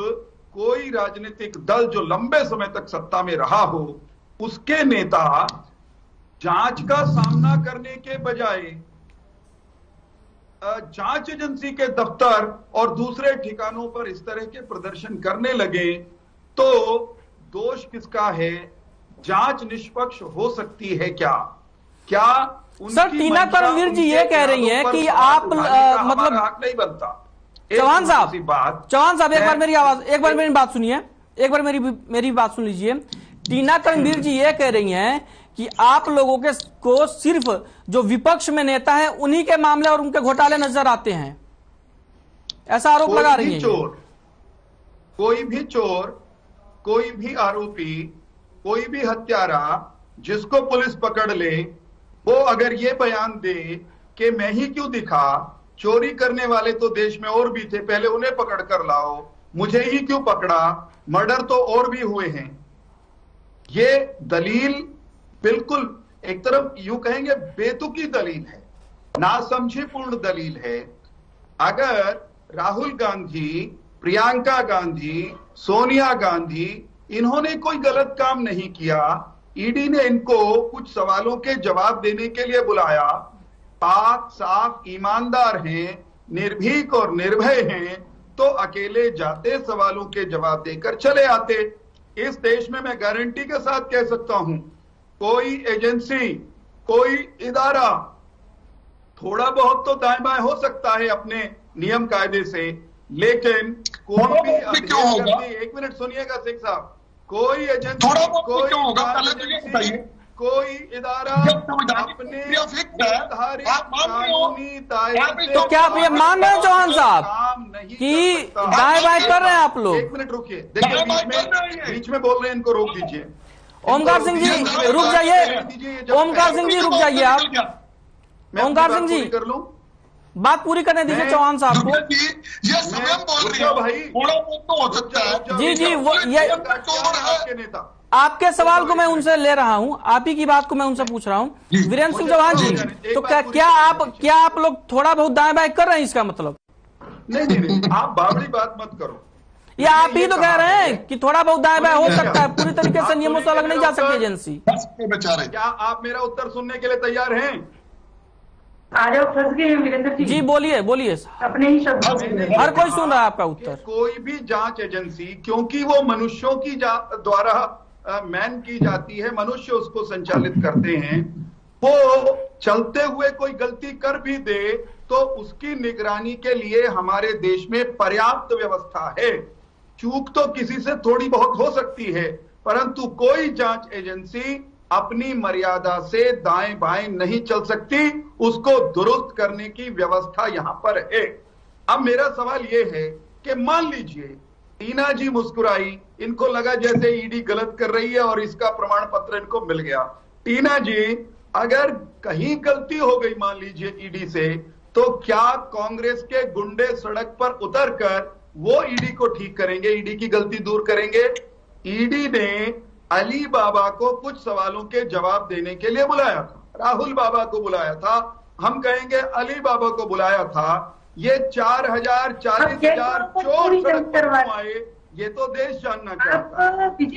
कोई राजनीतिक दल जो लंबे समय तक सत्ता में रहा हो, उसके नेता जांच का सामना करने के बजाय जांच एजेंसी के दफ्तर और दूसरे ठिकानों पर इस तरह के प्रदर्शन करने लगे, तो दोष किसका है? जांच निष्पक्ष हो सकती है क्या? सर, टीना कर्मवीर जी ये कह रही हैं कि आप मतलब हक नहीं बनता। चौहान साहब, एक बार मेरी बात सुनिए, एक बार मेरी बात सुन लीजिए। टीना कर्मवीर जी ये कह रही हैं कि आप लोगों को सिर्फ जो विपक्ष में नेता है उन्हीं के मामले और उनके घोटाले नजर आते हैं, ऐसा आरोप लगा रही है। कोई भी चोर कोई भी आरोपी, कोई भी हत्यारा जिसको पुलिस पकड़ ले, वो अगर ये बयान दे कि मैं ही क्यों दिखा, चोरी करने वाले तो देश में और भी थे, पहले उन्हें पकड़ कर लाओ, मुझे ही क्यों पकड़ा, मर्डर तो और भी हुए हैं। ये दलील बिल्कुल एक तरफ यूं कहेंगे बेतुकी दलील है, नासमझीपूर्ण दलील है। अगर राहुल गांधी, प्रियंका गांधी, सोनिया गांधी इन्होंने कोई गलत काम नहीं किया, ईडी ने इनको कुछ सवालों के जवाब देने के लिए बुलाया, पाक साफ ईमानदार हैं, निर्भीक और निर्भय हैं, तो अकेले जाते, सवालों के जवाब देकर चले आते। इस देश में मैं गारंटी के साथ कह सकता हूं, कोई एजेंसी, कोई इदारा थोड़ा बहुत तो दाएं बाएं हो सकता है अपने नियम कायदे से, लेकिन कोई भी एक मिनट सुनिएगा शेख साहब, कोई एजेंसी, कोई इदारा अपने कानूनी दायरे, तो क्या आप ये मान रहे हैं चौहान साहब कि दाएं बाएं कर रहे हैं आप लोग? एक मिनट रुकिए, देखिए बीच में बोल रहे हैं, इनको रोक दीजिए। ओमकार सिंह जी रुक जाइए, ओमकार सिंह जी रुक जाइए, आप ओमकार सिंह जी कर लूं, बात पूरी करने दीजिए चौहान साहब को। ये स्वयं बोल रहे हो भाई, थोड़ा बहुत तो हो सकता है। जी जी, वो ये आपके नेता, आपके सवाल को मैं उनसे ले रहा हूं, आप ही की बात को मैं उनसे पूछ रहा हूं। वीरेंद्र सिंह चौहान जी, तो क्या आप लोग थोड़ा बहुत दाएं बाएं कर रहे हैं, इसका मतलब? नहीं, आप बावड़ी बात मत करो। ये आप ही तो कह रहे हैं कि थोड़ा बहुत दाएं बाएं हो सकता है, पूरी तरीके से नियमों से अलग नहीं जा सकती एजेंसी। क्या आप मेरा उत्तर सुनने के लिए तैयार हैं? आ जाओ, फंस गए वीरेंद्र सिंह जी, बोलिए बोलिए, अपने ही शब्द। हर कोई सुन रहा है आपका उत्तर। कोई भी जांच एजेंसी, क्योंकि वो मनुष्यों की द्वारा मैन की जाती है, मनुष्य उसको संचालित करते हैं, वो चलते हुए कोई गलती कर भी दे तो उसकी निगरानी के लिए हमारे देश में पर्याप्त व्यवस्था है। चूक तो किसी से थोड़ी बहुत हो सकती है, परंतु कोई जांच एजेंसी अपनी मर्यादा से दाएं बाएं नहीं चल सकती, उसको दुरुस्त करने की व्यवस्था यहां पर है। अब मेरा सवाल यह है कि मान लीजिए टीना जी मुस्कुराई, इनको लगा जैसे ईडी गलत कर रही है और इसका प्रमाण पत्र इनको मिल गया। टीना जी, अगर कहीं गलती हो गई मान लीजिए ईडी से, तो क्या कांग्रेस के गुंडे सड़क पर उतरकर वो ईडी को ठीक करेंगे, ईडी की गलती दूर करेंगे? ईडी ने अली बाबा को कुछ सवालों के जवाब देने के लिए बुलाया था, राहुल बाबा को बुलाया था, हम कहेंगे अली बाबा को बुलाया था। ये 4000 40,000 चोर सड़क पर क्यों आए, ये तो देश जानना चाहता है। देश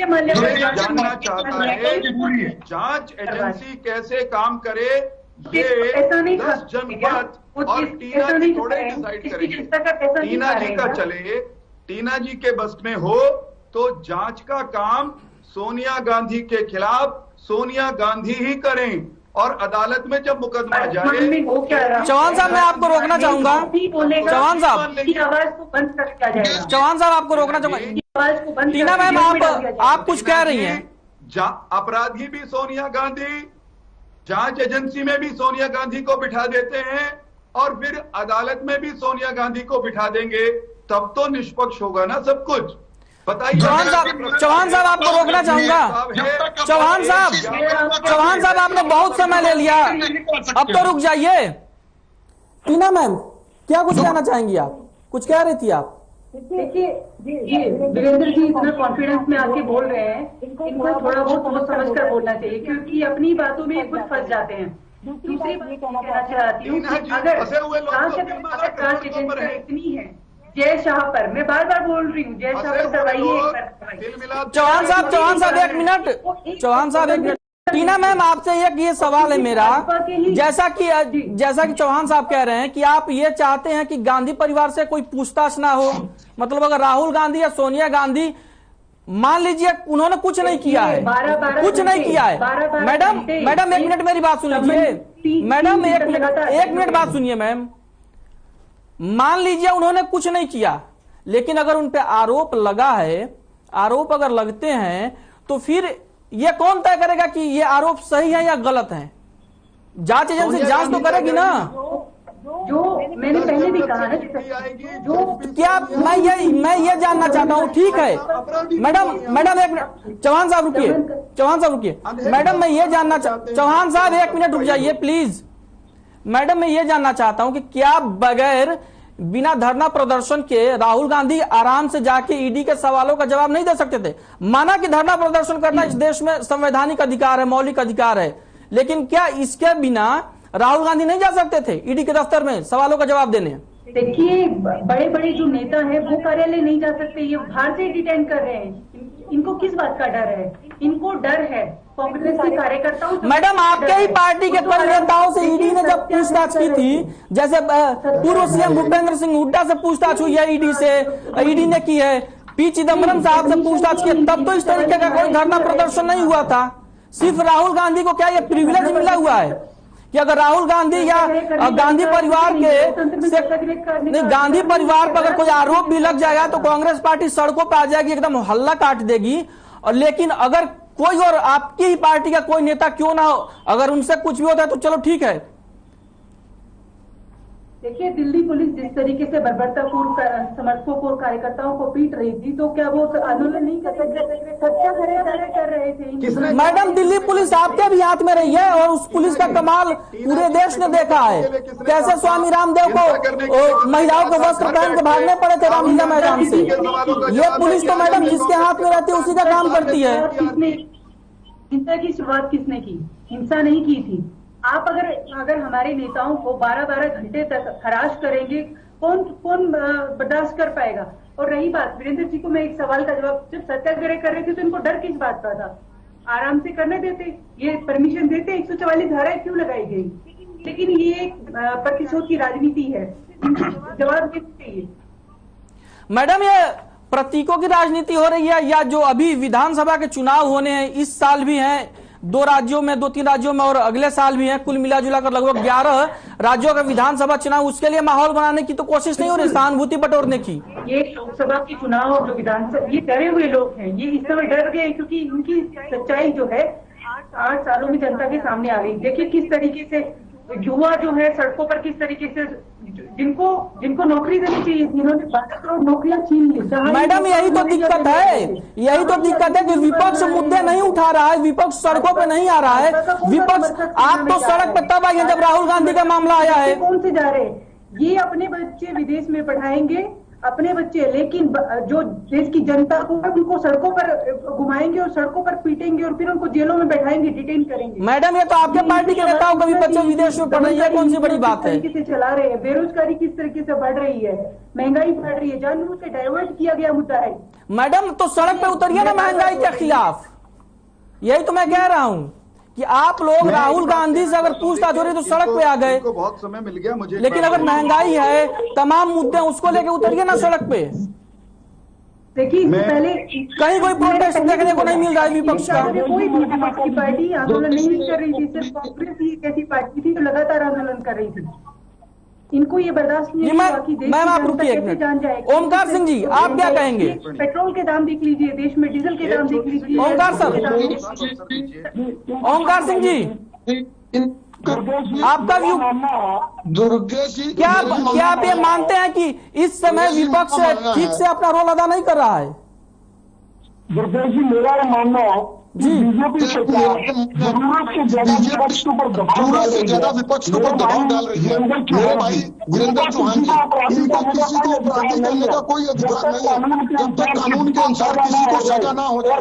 जानना चाहता है जांच एजेंसी कैसे काम करे, ये 10 जनपद और टीना जी थोड़े डिसाइड करेंगे। टीना जी का चले, टीना जी के बस में हो तो जांच का काम सोनिया गांधी के खिलाफ सोनिया गांधी ही करें, और अदालत में जब मुकदमा जाए। चौहान साहब, मैं आपको रोकना चाहूंगा। चौहान साहब, चौहान साहब आपको रोकना चाहूंगा। टीना मैम, आप कुछ कह रही हैं। अपराधी भी सोनिया गांधी, जांच एजेंसी में भी सोनिया गांधी को बिठा देते हैं, और फिर अदालत में भी सोनिया गांधी को बिठा देंगे, तब तो निष्पक्ष होगा ना सब कुछ। बताइए। चौहान साहब आपको रोकना चाहूंगा। चौहान साहब आपने बहुत समय ले लिया, अब तो रुक जाइए। टीना मैम, क्या कुछ कहना चाहेंगी आप? कुछ कह रही थी आप? देखिए वीरेंद्र जी इतना कॉन्फिडेंस में आके बोल रहे हैं, इनको थोड़ा बहुत सोच समझ कर बोलना चाहिए, क्योंकि अपनी बातों में खुद फंस जाते हैं। दूसरी बात कहना चाहती हूँ, अगर जांच एजेंसी इतनी है जय शाह पर, मैं बार बार बोल रही हूँ, जय शाह पर करवाइए। चौहान साहब एक मिनट, चौहान साहब एक मिनट। टीना मैम, आपसे एक ये सवाल है मेरा, जैसा कि चौहान साहब कह रहे हैं कि आप ये चाहते हैं कि गांधी परिवार से कोई पूछताछ ना हो, मतलब अगर राहुल गांधी या सोनिया गांधी, मान लीजिए उन्होंने कुछ नहीं किया है, कुछ नहीं किया है। मैडम एक मिनट मेरी बात सुन लीजिए। मैडम एक मिनट बात सुनिए मैम। मान लीजिए उन्होंने कुछ नहीं किया, लेकिन अगर उन पे आरोप लगा है, आरोप अगर लगते हैं, तो फिर ये कौन तय करेगा कि ये आरोप सही है या गलत है? जांच एजेंसी जांच तो करेगी ना। जो मैंने पहले भी कहा ना, जो क्या मैं ये जानना चाहता हूँ, ठीक है मैडम एक मिनट, चौहान साहब रुकिए मैडम, मैं ये जानना चौहान साहब 1 मिनट रुक जाइए प्लीज। मैडम मैं ये जानना चाहता हूँ कि क्या बगैर बिना धरना प्रदर्शन के राहुल गांधी आराम से जाके ईडी के सवालों का जवाब नहीं दे सकते थे? माना कि धरना प्रदर्शन करना इस देश में संवैधानिक अधिकार है, मौलिक अधिकार है, लेकिन क्या इसके बिना राहुल गांधी नहीं जा सकते थे ईडी के दफ्तर में सवालों का जवाब देने? देखिए, बड़े बड़े जो नेता है वो कार्यालय नहीं जा सकते, ये बाहर से डिटेन कर रहे हैं। इनको किस बात का डर है? इनको डर है कांग्रेस के कार्यकर्ताओं। मैडम आपके ही पार्टी के कई नेताओं से ईडी ने जब पूछताछ की थी, जैसे पूर्व सीएम भूपेंद्र सिंह हुड्डा से पूछताछ हुई है ईडी से, ईडी ने की है, पी चिदम्बरम साहब से पूछताछ की, तब तो इस तरीके का कोई धरना प्रदर्शन नहीं हुआ था। सिर्फ राहुल गांधी को क्या ये प्रिविलेज मिला हुआ है कि अगर राहुल गांधी या गांधी परिवार के नहीं, गांधी परिवार पर अगर कोई आरोप भी लग जाएगा तो कांग्रेस पार्टी सड़कों पर आ जाएगी, एकदम हल्ला काट देगी। और लेकिन अगर कोई और आपकी ही पार्टी का कोई नेता क्यों ना हो, अगर उनसे कुछ भी होता है तो चलो ठीक है। देखिए, दिल्ली पुलिस जिस तरीके से बर्बरतापूर्व समर्थकों को, कार्यकर्ताओं को पीट रही थी, तो क्या वो आंदोलन नहीं कर सकते? सत्याग्रह कर रहे थे। मैडम दिल्ली पुलिस आपके भी हाथ में रही है और उस पुलिस का कमाल पूरे देश ने देखा है, कैसे स्वामी रामदेव को महिलाओं को वस्त्र पहन के भागने पड़े थे रामलीला मैदान से। ये पुलिस तो मैडम जिसके हाथ में रहती है उसी का काम करती है। हिंसा की शुरुआत किसने की? हिंसा नहीं की थी। आप अगर हमारे नेताओं को 12-12 घंटे तक हरास करेंगे, कौन बर्दाश्त कर पाएगा? और रही बात वीरेंद्र जी को, मैं एक सवाल का जवाब, जब सत्याग्रह कर रहे थे तो इनको डर किस बात का था? आराम से करने देते, ये परमिशन देते, 144 धाराएं क्यों लगाई गई? लेकिन ये एक प्रतिशोध की राजनीति है, जवाब देना चाहिए। मैडम ये प्रतीकों की राजनीति हो रही है, या जो अभी विधानसभा के चुनाव होने हैं, इस साल भी हैं 2 राज्यों में, 2-3 राज्यों में, और अगले साल भी है, कुल मिला जुला कर लगभग 11 राज्यों का विधानसभा चुनाव, उसके लिए माहौल बनाने की तो कोशिश नहीं हो रही, सहानुभूति बटोरने की? ये लोकसभा के चुनाव और जो विधानसभा, ये डरे हुए लोग हैं, ये इस समय डर गए क्योंकि इनकी सच्चाई जो है 8 सालों में जनता के सामने आ गई। देखिए किस तरीके से युवा जो है सड़कों पर, किस तरीके से जिनको नौकरी देनी चाहिए, इन्होंने 12 करोड़ नौकरियां छीन ली। मैडम यही तो दिक्कत है कि विपक्ष मुद्दे नहीं उठा रहा है, विपक्ष सड़कों पे नहीं आ रहा है। विपक्ष आप तो सड़क पे तब आई है जब राहुल गांधी का मामला आया है। कौन से जा रहे हैं? ये अपने बच्चे विदेश में पढ़ाएंगे, अपने बच्चे, लेकिन जो देश की जनता को उनको सड़कों पर घुमाएंगे और सड़कों पर पीटेंगे और फिर उनको जेलों में बैठाएंगे, डिटेन करेंगे। मैडम ये तो आपके पार्टी के नेताओं को भी बच्चे विदेश में पढ़ रही है, कौन सी बड़ी बात है? किस तरीके से चला रहे हैं, बेरोजगारी किस तरीके से बढ़ रही है, महंगाई बढ़ रही है, जानबूझ के डाइवर्ट किया गया मुद्दा है। मैडम तो सड़क पे उतरिए ना महंगाई के खिलाफ, यही तो मैं कह रहा हूँ कि आप लोग राहुल गांधी से अगर पूछताछ हो रही तो सड़क पे आ गए, बहुत समय मिल गया मुझे, लेकिन अगर महंगाई है, तमाम मुद्दे उसको लेके उतरिए ना सड़क पे। देखिए पहले कहीं कोई प्रोटेस्ट देखने को नहीं मिल रहा है विपक्ष का। कोई भी पार्टी आंदोलन नहीं कर रही थी, सिर्फ कांग्रेस ही एक ऐसी पार्टी थी जो लगातार आंदोलन कर रही थी। इनको ये बर्दाश्त नहीं हुआ कि मैम आप रुकिए एक मिनट। ओमकार सिंह जी आप क्या कहेंगे? पेट्रोल के दाम देख लीजिए, देश में डीजल के दाम देख लीजिए। ओमकार सिंह जी आपका व्यू, दुर्गेश जी क्या आप ये मानते हैं कि इस समय विपक्ष ठीक से अपना रोल अदा नहीं कर रहा है? दुर्गेश जी मेरा ये मानना है बीजेपी सरकार जरूरत से ज्यादा विपक्ष के ऊपर दबाव डाल रही है। मेरे भाई वीरेंद्र चौहान जी, इनको किसी को अपराधी करने का कोई अधिकार नहीं है जब तक कानून के अनुसार किसी को सजा ना हो जाए,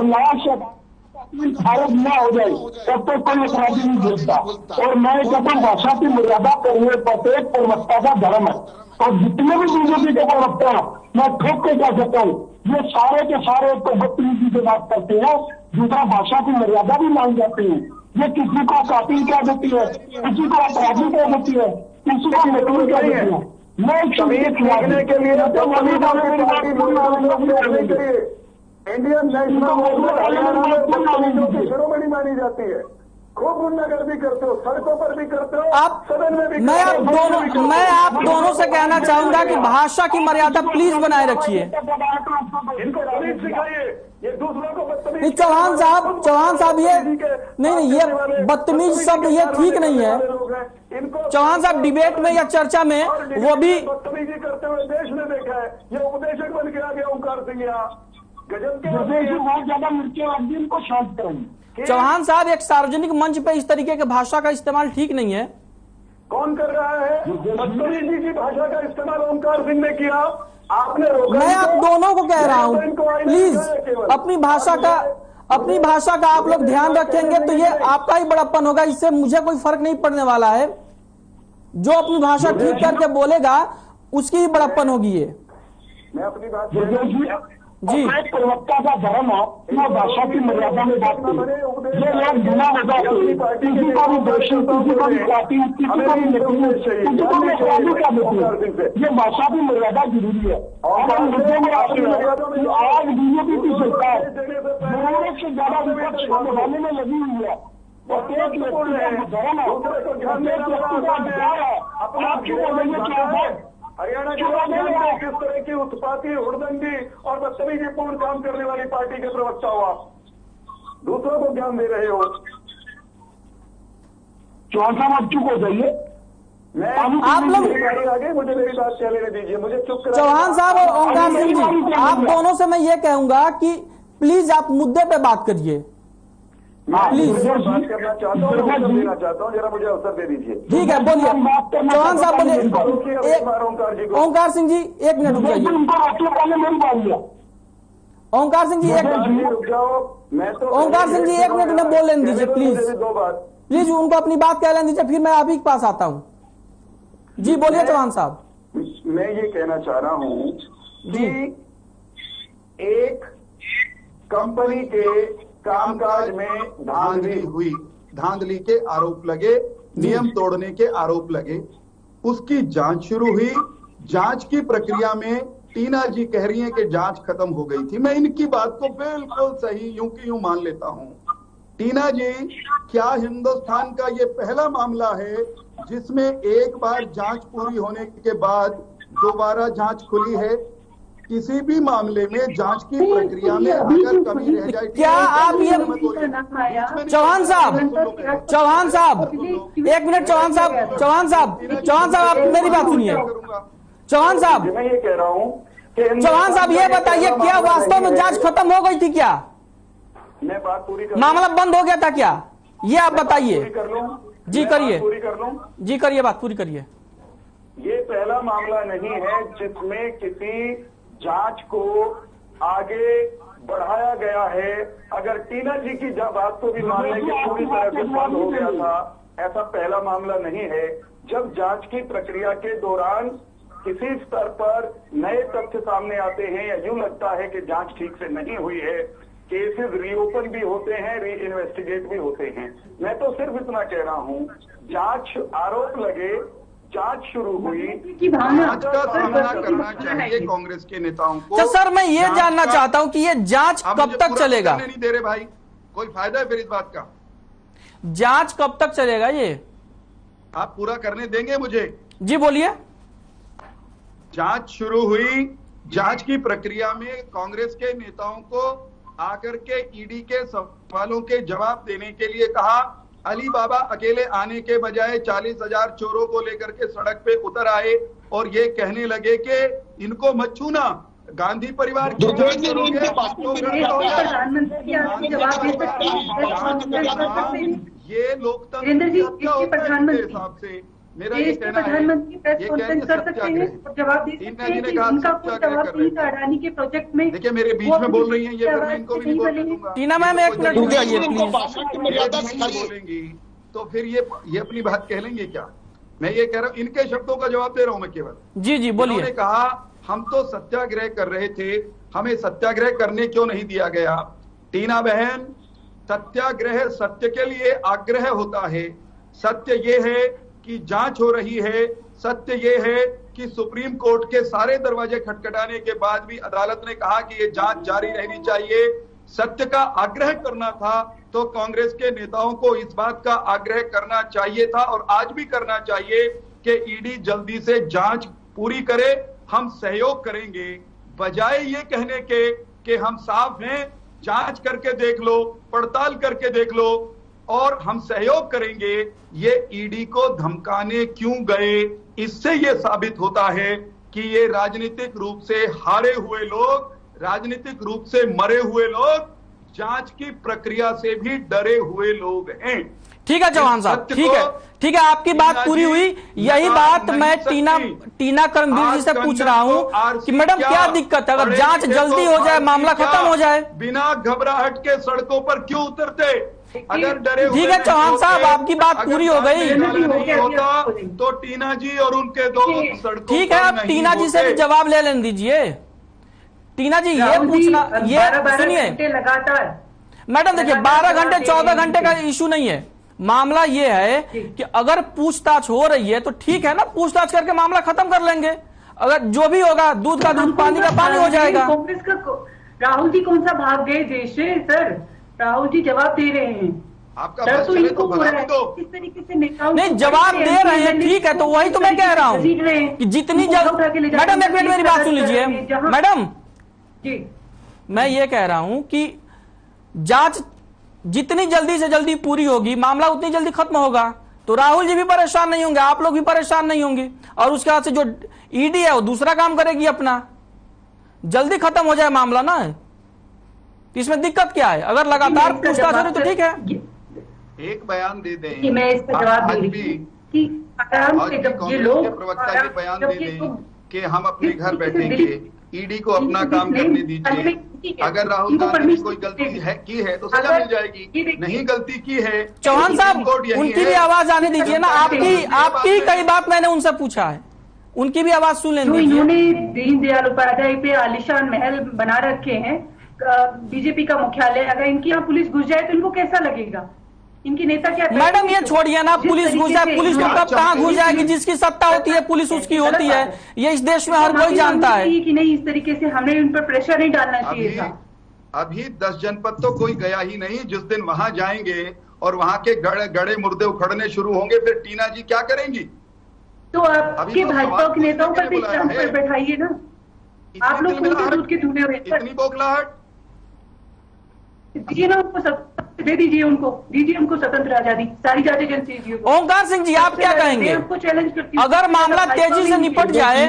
भारत न हो जाए, तब तक कोई अपराधी नहीं झेलता। और मैं कहता हूँ भाषा की मर्यादा करने प्रत्येक प्रवक्ता का धर्म है, और जितने भी बीजेपी के प्रवक्ता मैं ठोक के कह सकता हूँ ये सारे के सारे तो बदतमीजी से बात करते हैं, दूसरा भाषा की मर्यादा भी मान जाती है। ये किसी को कातिल क्या देती है, किसी को अपराधी क्या देती है, किसी को मजदूर क्या देती है। मैं के लिए इंडियन नेशनल शिरोमणि मानी जाती है। खूब गुंडागर्दी करते हो, सड़कों पर भी करते हो, आप सदन में भी। मैं आप दोनों से कहना चाहूंगा कि भाषा की मर्यादा प्लीज बनाए रखिए। इनको तमीज सिखाइए, ये दूसरों को बदतमीज। चौहान साहब ये नहीं, ये बदतमीज शब्द ये ठीक नहीं है। चौहान साहब डिबेट में या चर्चा में वो भी बदतमीजी करते हुए देश ने देखा है। ये उपदेशक बन के आ गया ओंकार सिंह यहाँ, गजब के बहुत ज्यादा मिर्ची इनको शांत करेंगे। चौहान साहब एक सार्वजनिक मंच पे इस तरीके के भाषा का इस्तेमाल ठीक नहीं है। कौन कर रहा है? बदतमीजी की भाषा का इस्तेमाल ओंकार सिंह ने किया, आपने रोका। मैं आप दोनों को कह रहा हूँ, प्लीज अपनी भाषा का आप लोग ध्यान रखेंगे तो ये आपका ही बड़प्पन होगा, इससे मुझे कोई फर्क नहीं पड़ने वाला है। जो अपनी भाषा ठीक करके बोलेगा उसकी ही बड़प्पन होगी ये। मैं अपनी बात जी प्रवक्ता का धर्म है, मैं भाषा की मर्यादा में बात करूं। ये लोग बिना वजह किसी को भी दोषी, किसी को भी पार्टी, किसी को भी किसी को भी अपराधी का देते, ये भाषा की मर्यादा जरूरी है। अगर मुद्दे में आज बीजेपी की सरकार जरूरत से ज्यादा विपक्ष को बढ़ाने में लगी हुई है। प्रत्येक व्यक्ति का धर्म है, प्रत्येक व्यक्ति का अधिकार है, आप क्यों बोलेंगे क्या है? हरियाणा के लोग किस तरह की उत्पाती, हुड़दंगी और बदतमीजीपूर्ण काम करने वाली पार्टी के प्रवक्ता हो आप, दूसरों को ज्ञान दे रहे हो। चौहान साहब आप चुप हो जाइए। मैं आप लोग आगे मुझे मेरी बात चलने दीजिए, मुझे चुप करा। चौहान साहब और ओंकार सिंह जी, आप दोनों से मैं ये कहूंगा कि प्लीज आप मुद्दे पे बात करिए प्लीज। बात करना चाहता हूँ, उत्तर देना चाहता हूँ, जरा मुझे अवसर दे दीजिए। ठीक है बोलिए चौहान साहब, बोलिए। ओंकार सिंह जी 1 मिनट रुक जाइए। ओंकार सिंह जी रुक जाओ, मैं तो ओंकार सिंह जी 1 मिनट में बोल लेने दीजिए प्लीज, दो बात प्लीज उनको अपनी बात कह लेने दीजिए, फिर मैं आप ही के पास आता हूँ। जी बोलिए चौहान साहब। मैं ये कहना चाह रहा हूँ कि एक कंपनी के कामकाज में धांधली के आरोप लगे, नियम तोड़ने के आरोप लगे, उसकी जांच शुरू हुई। जांच की प्रक्रिया में टीना जी कह रही हैं कि जांच खत्म हो गई थी। मैं इनकी बात को बिल्कुल सही यूं की यूं मान लेता हूं। टीना जी, क्या हिंदुस्तान का ये पहला मामला है जिसमें एक बार जांच पूरी होने के बाद दोबारा जांच खुली है? किसी भी मामले में जांच की प्रक्रिया में अगर कमी रह जाए, क्या आप ये चौहान साहब 1 मिनट, चौहान साहब आप मेरी बात सुनिए। चौहान साहब, मैं ये कह रहा हूँ कि चौहान साहब ये बताइए, क्या वास्तव में जांच खत्म हो गई थी क्या? मैं बात पूरी कर, मामला बंद हो गया था क्या? ये आप बताइए। कर लूं जी करिए, पूरी कर लूं। जी करिए, बात पूरी करिए। ये पहला मामला नहीं है जिसमें किसी जांच को आगे बढ़ाया गया है। अगर टीना जी की बात को भी मान लें कि पूरी तरह से बंद हो गया था, ऐसा पहला मामला नहीं है। जब जांच की प्रक्रिया के दौरान किसी स्तर पर नए तथ्य सामने आते हैं या यूं लगता है कि जांच ठीक से नहीं हुई है, केसेस रीओपन भी होते हैं, री इन्वेस्टिगेट भी होते हैं। मैं तो सिर्फ इतना कह रहा हूं, जांच आरोप लगे, जांच शुरू हुई, जांच का सामना करना चाहिए कांग्रेस के नेताओं को। तो सर मैं ये जानना चाहता हूं कि ये जांच कब तक चलेगा? नहीं दे रहे भाई, कोई फायदा है फिर इस बात का? जांच कब तक चलेगा ये? आप पूरा करने देंगे मुझे? जी बोलिए। जांच शुरू हुई, जांच की प्रक्रिया में कांग्रेस के नेताओं को आकर के ईडी के सवालों के जवाब देने के लिए कहा। अली बाबा अकेले आने के बजाय 40,000 चोरों को लेकर के सड़क पे उतर आए और ये कहने लगे कि इनको मत छूना, गांधी परिवार की प्रधानमंत्री आपको जवाब दे सकते हैं। ये लोकतंत्र के हिसाब से मेरा ये कहना है, प्रधानमंत्री प्रेस कॉन्फ्रेंस कर सकते हैं और जवाब दे सकते हैं कि उनका कोई जवाब नहीं था अडानी के प्रोजेक्ट में। देखिए मेरे बीच में बोल रही हैं ये, फिर मैं इनको भी नहीं बोलने दूंगा। टीना मैम 1 मिनट रुक जाइए बोलेंगी तो फिर ये अपनी बात कह लेंगे क्या? मैं ये कह रहा हूँ, इनके शब्दों का जवाब दे रहा हूं मैं केवल। जी बोलिए। उन्होंने कहा हम तो सत्याग्रह कर रहे थे, हमें सत्याग्रह करने क्यों नहीं दिया गया? टीना बहन, सत्याग्रह सत्य के लिए आग्रह होता है। सत्य ये है कि जांच हो रही है, सत्य ये है कि सुप्रीम कोर्ट के सारे दरवाजे खटखटाने के बाद भी अदालत ने कहा कि ये जांच जारी रहनी चाहिए। सत्य का आग्रह करना था तो कांग्रेस के नेताओं को इस बात का आग्रह करना चाहिए था और आज भी करना चाहिए कि ईडी जल्दी से जांच पूरी करे, हम सहयोग करेंगे, बजाय ये कहने के कि हम साफ हैं, जांच करके देख लो, पड़ताल करके देख लो। और हम सहयोग करेंगे। ये ईडी को धमकाने क्यों गए, इससे ये साबित होता है कि ये राजनीतिक रूप से हारे हुए लोग, राजनीतिक रूप से मरे हुए लोग, जांच की प्रक्रिया से भी डरे हुए लोग हैं। ठीक है चौहान साहब, ठीक है, आपकी बात पूरी हुई। यही बात मैं टीना करमवीर जी से पूछ रहा हूं कि मैडम क्या दिक्कत है, अगर जांच जल्दी हो जाए, मामला खत्म हो जाए, बिना घबराहट के सड़कों पर क्यों उतरते? अगर डरे हुए ठीक है चौहान साहब, आपकी बात पूरी हो गई। नहीं होता तो टीना जी और उनके दोस्त सड़कों ठीक है, अब टीना जी से भी जवाब ले लेने दीजिए। टीना जी ये पूछना, ये सुनिए लगातार मैडम, देखिए 12 घंटे 14 घंटे का इशू नहीं है, मामला ये है कि अगर पूछताछ हो रही है तो ठीक है ना, पूछताछ करके मामला खत्म कर लेंगे। अगर जो भी होगा, दूध का दूध, पानी का पानी हो जाएगा। कांग्रेस का राहुल जी कौन सा भाग गए देश से? सर राहुल जी जवाब दे रहे हैं, आपका सर तो इनको भगा दो। किस तरीके से नेताओं नहीं, जवाब दे रहे हैं, ठीक है, तो वही तो मैं कह रहा हूँ कि जितनी जल्दी, मैडम एक मिनट मेरी बात सुन लीजिए मैडम, जी मैं ये कह रहा हूं कि जांच जितनी जल्दी से जल्दी पूरी होगी, मामला उतनी जल्दी खत्म होगा, तो राहुल जी भी परेशान नहीं होंगे, आप लोग भी परेशान नहीं होंगे, और उसके बाद से जो ईडी है वो दूसरा काम करेगी अपना, जल्दी खत्म हो जाए मामला ना। इसमें दिक्कत क्या है? अगर लगातार पूछताछ हो रही तो ठीक है। एक बयान दे दें कि मैं इसका जवाब दे रही हूं कि आराम से जब ये लोग प्रवक्ता जी बयान दे दें कि हम अपने घर बैठेंगे, ईडी को अपना काम करने दीजिए। अगर राहुल गांधी ने कोई गलती की है तो सजा मिल जाएगी, नहीं गलती की है। चौहान साहब उनकी भी आवाज आने दीजिए ना, आपकी कई बात मैंने उनसे पूछा है, उनकी भी आवाज सुन लेंगे। इन्होंने दीनदयाल उपाध्याय पे आलिशान महल बना रखे हैं, बीजेपी का मुख्यालय, अगर इनकी यहाँ पुलिस घुस जाए तो इनको कैसा लगेगा? इनके नेता क्या? मैडम ये छोड़िए ना, पुलिस घुस जाए, पुलिस तो कब कहाँ घुस जाएगी, जिसकी सत्ता होती है पुलिस उसकी होती है, ये इस देश में हर कोई जानता है कि नहीं। इस तरीके से हमें उन पर प्रेशर नहीं डालना चाहिए था। अभी 10 जनपद तो कोई गया ही नहीं, जिस दिन वहां जाएंगे और वहां के गड़े मुर्दे उखड़ने शुरू होंगे, फिर टीना जी क्या करेंगी? तो आपके भाजपा के नेताओं पर भी बैठाइए ना, आप लोग दूध के धुने हुए, इतनी बौखलाहट दीजिए ना उनको, दे दीजिए उनको, दीजिए उनको स्वतंत्र आजादी, सारी जांच एजेंसी। ओंकार सिंह जी आप क्या कहेंगे? अगर मामला तेजी से निपट जाए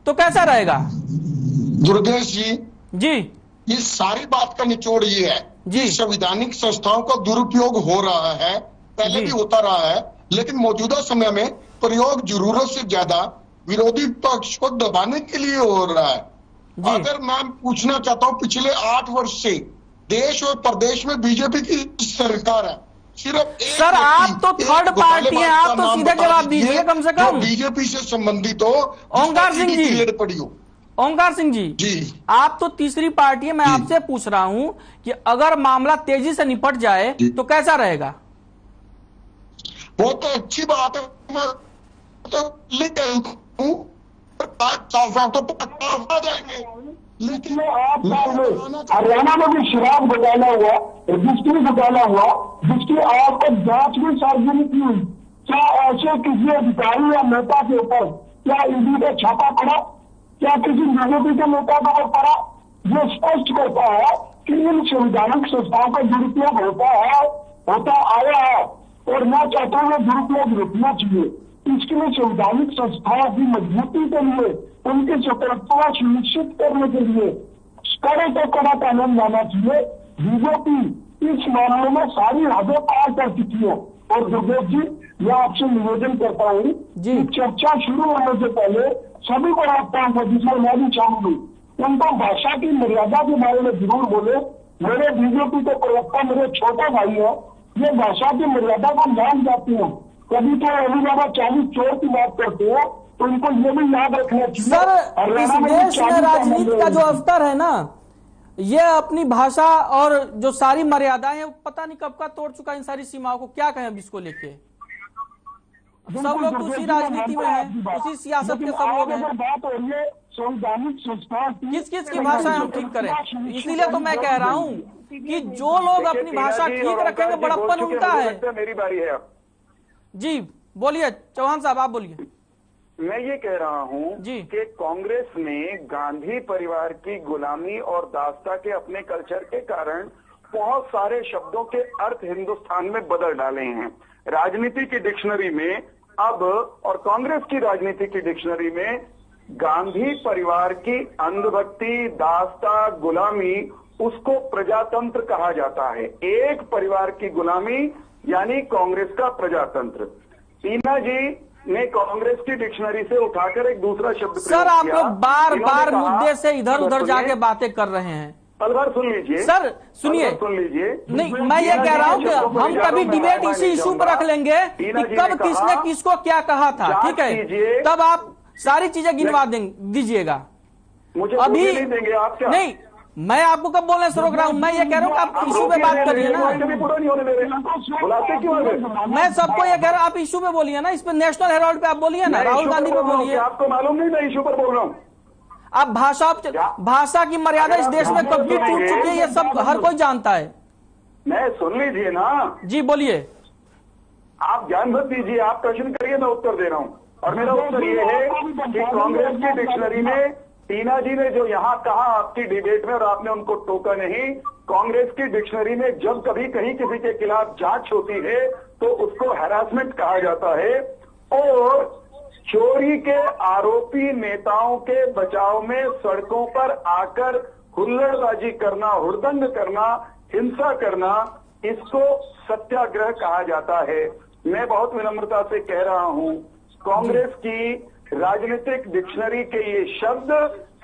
तो कैसा रहेगा? दुर्गेश जी, इस सारी बात का निचोड़ ये है जी, संवैधानिक संस्थाओं का दुरुपयोग हो रहा है, पहले भी होता रहा है, लेकिन मौजूदा समय में प्रयोग जरूरत से ज्यादा विरोधी पक्ष को दबाने के लिए हो रहा है। अगर मैं पूछना चाहता हूं, पिछले 8 वर्ष से देश और प्रदेश में बीजेपी की सरकार है, सिर्फ सर आप तो थर्ड पार्टी हैं, आप तो सीधे जवाब दीजिए कम से कम। बीजेपी से संबंधित हो, ओंकार सिंह जी, पड़ी हो। ओंकार सिंह जी, आप तो तीसरी पार्टी है, मैं आपसे पूछ रहा हूं कि अगर मामला तेजी से निपट जाए तो कैसा रहेगा? वो तो अच्छी बात है, मैं तो लिख हूं, तो जाएंगे, लेकिन आप हरियाणा में भी शराब घोटाला हुआ, रजिस्ट्री घोटाला हुआ, जिसकी आज तक जांच भी सार्वजनिक नहीं हुई। क्या ऐसे किसी अधिकारी या नेता के ऊपर क्या ईडी का छापा पड़ा? क्या किसी बीजेपी के नेता का पड़ा? ये स्पष्ट करता है कि इन संवैधानिक संस्थाओं का दुरुपयोग होता आया है, और मैं चाहता हूँ दुरुपयोग रुकना चाहिए। इसके लिए संवैधानिक संस्थाओं की मजबूती के लिए, उनकी स्वतंत्रता सुनिश्चित करने के लिए कड़े से कड़ा कानून लाना चाहिए। बीजेपी इस मामले में सारी हदें पार कर चुकी है। और दुर्गेश जी, मैं आपसे निवेदन करता हूँ कि चर्चा शुरू होने से पहले सभी को आह्वान है, जिसमें मैं भी शामिल हूँ, उनको भाषा की मर्यादा के बारे में जरूर बोले। मेरे बीजेपी के प्रवक्ता मेरे छोटे भाई है, ये भाषा की मर्यादा को मान जाते हैं। कभी तो अभी ज्यादा 40 चोर की बात करते हो, तो उनको ये भी याद रखना चाहिए। सर इस देश में राजनीति का जो स्तर है ना, ये अपनी भाषा और जो सारी मर्यादाएं हैं, पता नहीं कब का तोड़ चुका इन सारी सीमाओं को। क्या कहें अब इसको लेके? सब लोग तो उसी राजनीति में है, उसी सियासत के सब लोग हैं। बात हो रही है संवैधानिक संस्था किस किस की भाषा हम ठीक करें? इसीलिए तो मैं कह रहा हूँ कि जो लोग अपनी भाषा ठीक रखेंगे, बड़प्पन उनका है। मेरी बारी है अब जी बोलिए चौहान साहब, आप बोलिए। मैं ये कह रहा हूँ कि कांग्रेस ने गांधी परिवार की गुलामी और दासता के अपने कल्चर के कारण बहुत सारे शब्दों के अर्थ हिंदुस्तान में बदल डाले हैं। राजनीति की डिक्शनरी में अब, और कांग्रेस की राजनीति की डिक्शनरी में, गांधी परिवार की अंधभक्ति, दास्ता, गुलामी, उसको प्रजातंत्र कहा जाता है। एक परिवार की गुलामी यानी कांग्रेस का प्रजातंत्र। टीना जी ने कांग्रेस की डिक्शनरी से उठाकर एक दूसरा शब्द सर, आप लोग बार बार मुद्दे से इधर उधर जाके बातें कर रहे हैं। पलवर सुन लीजिए सर, सुनिए, सुन लीजिए। नहीं, मैं ये कह रहा हूं कि हम कभी डिबेट इसी इशू पर रख लेंगे कि कब किसने किसको क्या कहा था, ठीक है? तब आप सारी चीजें गिनवा दीजिएगा। मुझे अभी नहीं देंगे आप क्या? नहीं, मैं आपको कब बोलने से रोक रहा हूं? मैं ये कह रहा हूं कि आप इशू पे बात करिए ना। बुलाते क्यों हैं? मैं सबको ये कह रहा हूं, आप इशू पे बोलिए ना। इस पे नेशनल हेराल्ड पे आप बोलिए ना, राहुल गांधी पे बोलिए। आपको मालूम नहीं मैं इशू पर बोल रहा हूँ? आप भाषा की मर्यादा इस देश में कब की टूट चुकी है, ये सब हर कोई जानता है। मैं सुन लीजिए ना जी बोलिए। आप ज्ञान मत दीजिए, आप प्रश्न करिए, मैं उत्तर दे रहा हूं। और मेरा उत्तर ये है कि कांग्रेस की डिक्शनरी में टीना जी ने जो यहां कहा आपकी डिबेट में, और आपने उनको टोका नहीं, कांग्रेस की डिक्शनरी में जब कभी कहीं किसी के खिलाफ जांच होती है तो उसको हैरासमेंट कहा जाता है। और चोरी के आरोपी नेताओं के बचाव में सड़कों पर आकर हुल्लड़बाजी करना, हुड़दंग करना, हिंसा करना, इसको सत्याग्रह कहा जाता है। मैं बहुत विनम्रता से कह रहा हूं, कांग्रेस की राजनीतिक डिक्शनरी के ये शब्द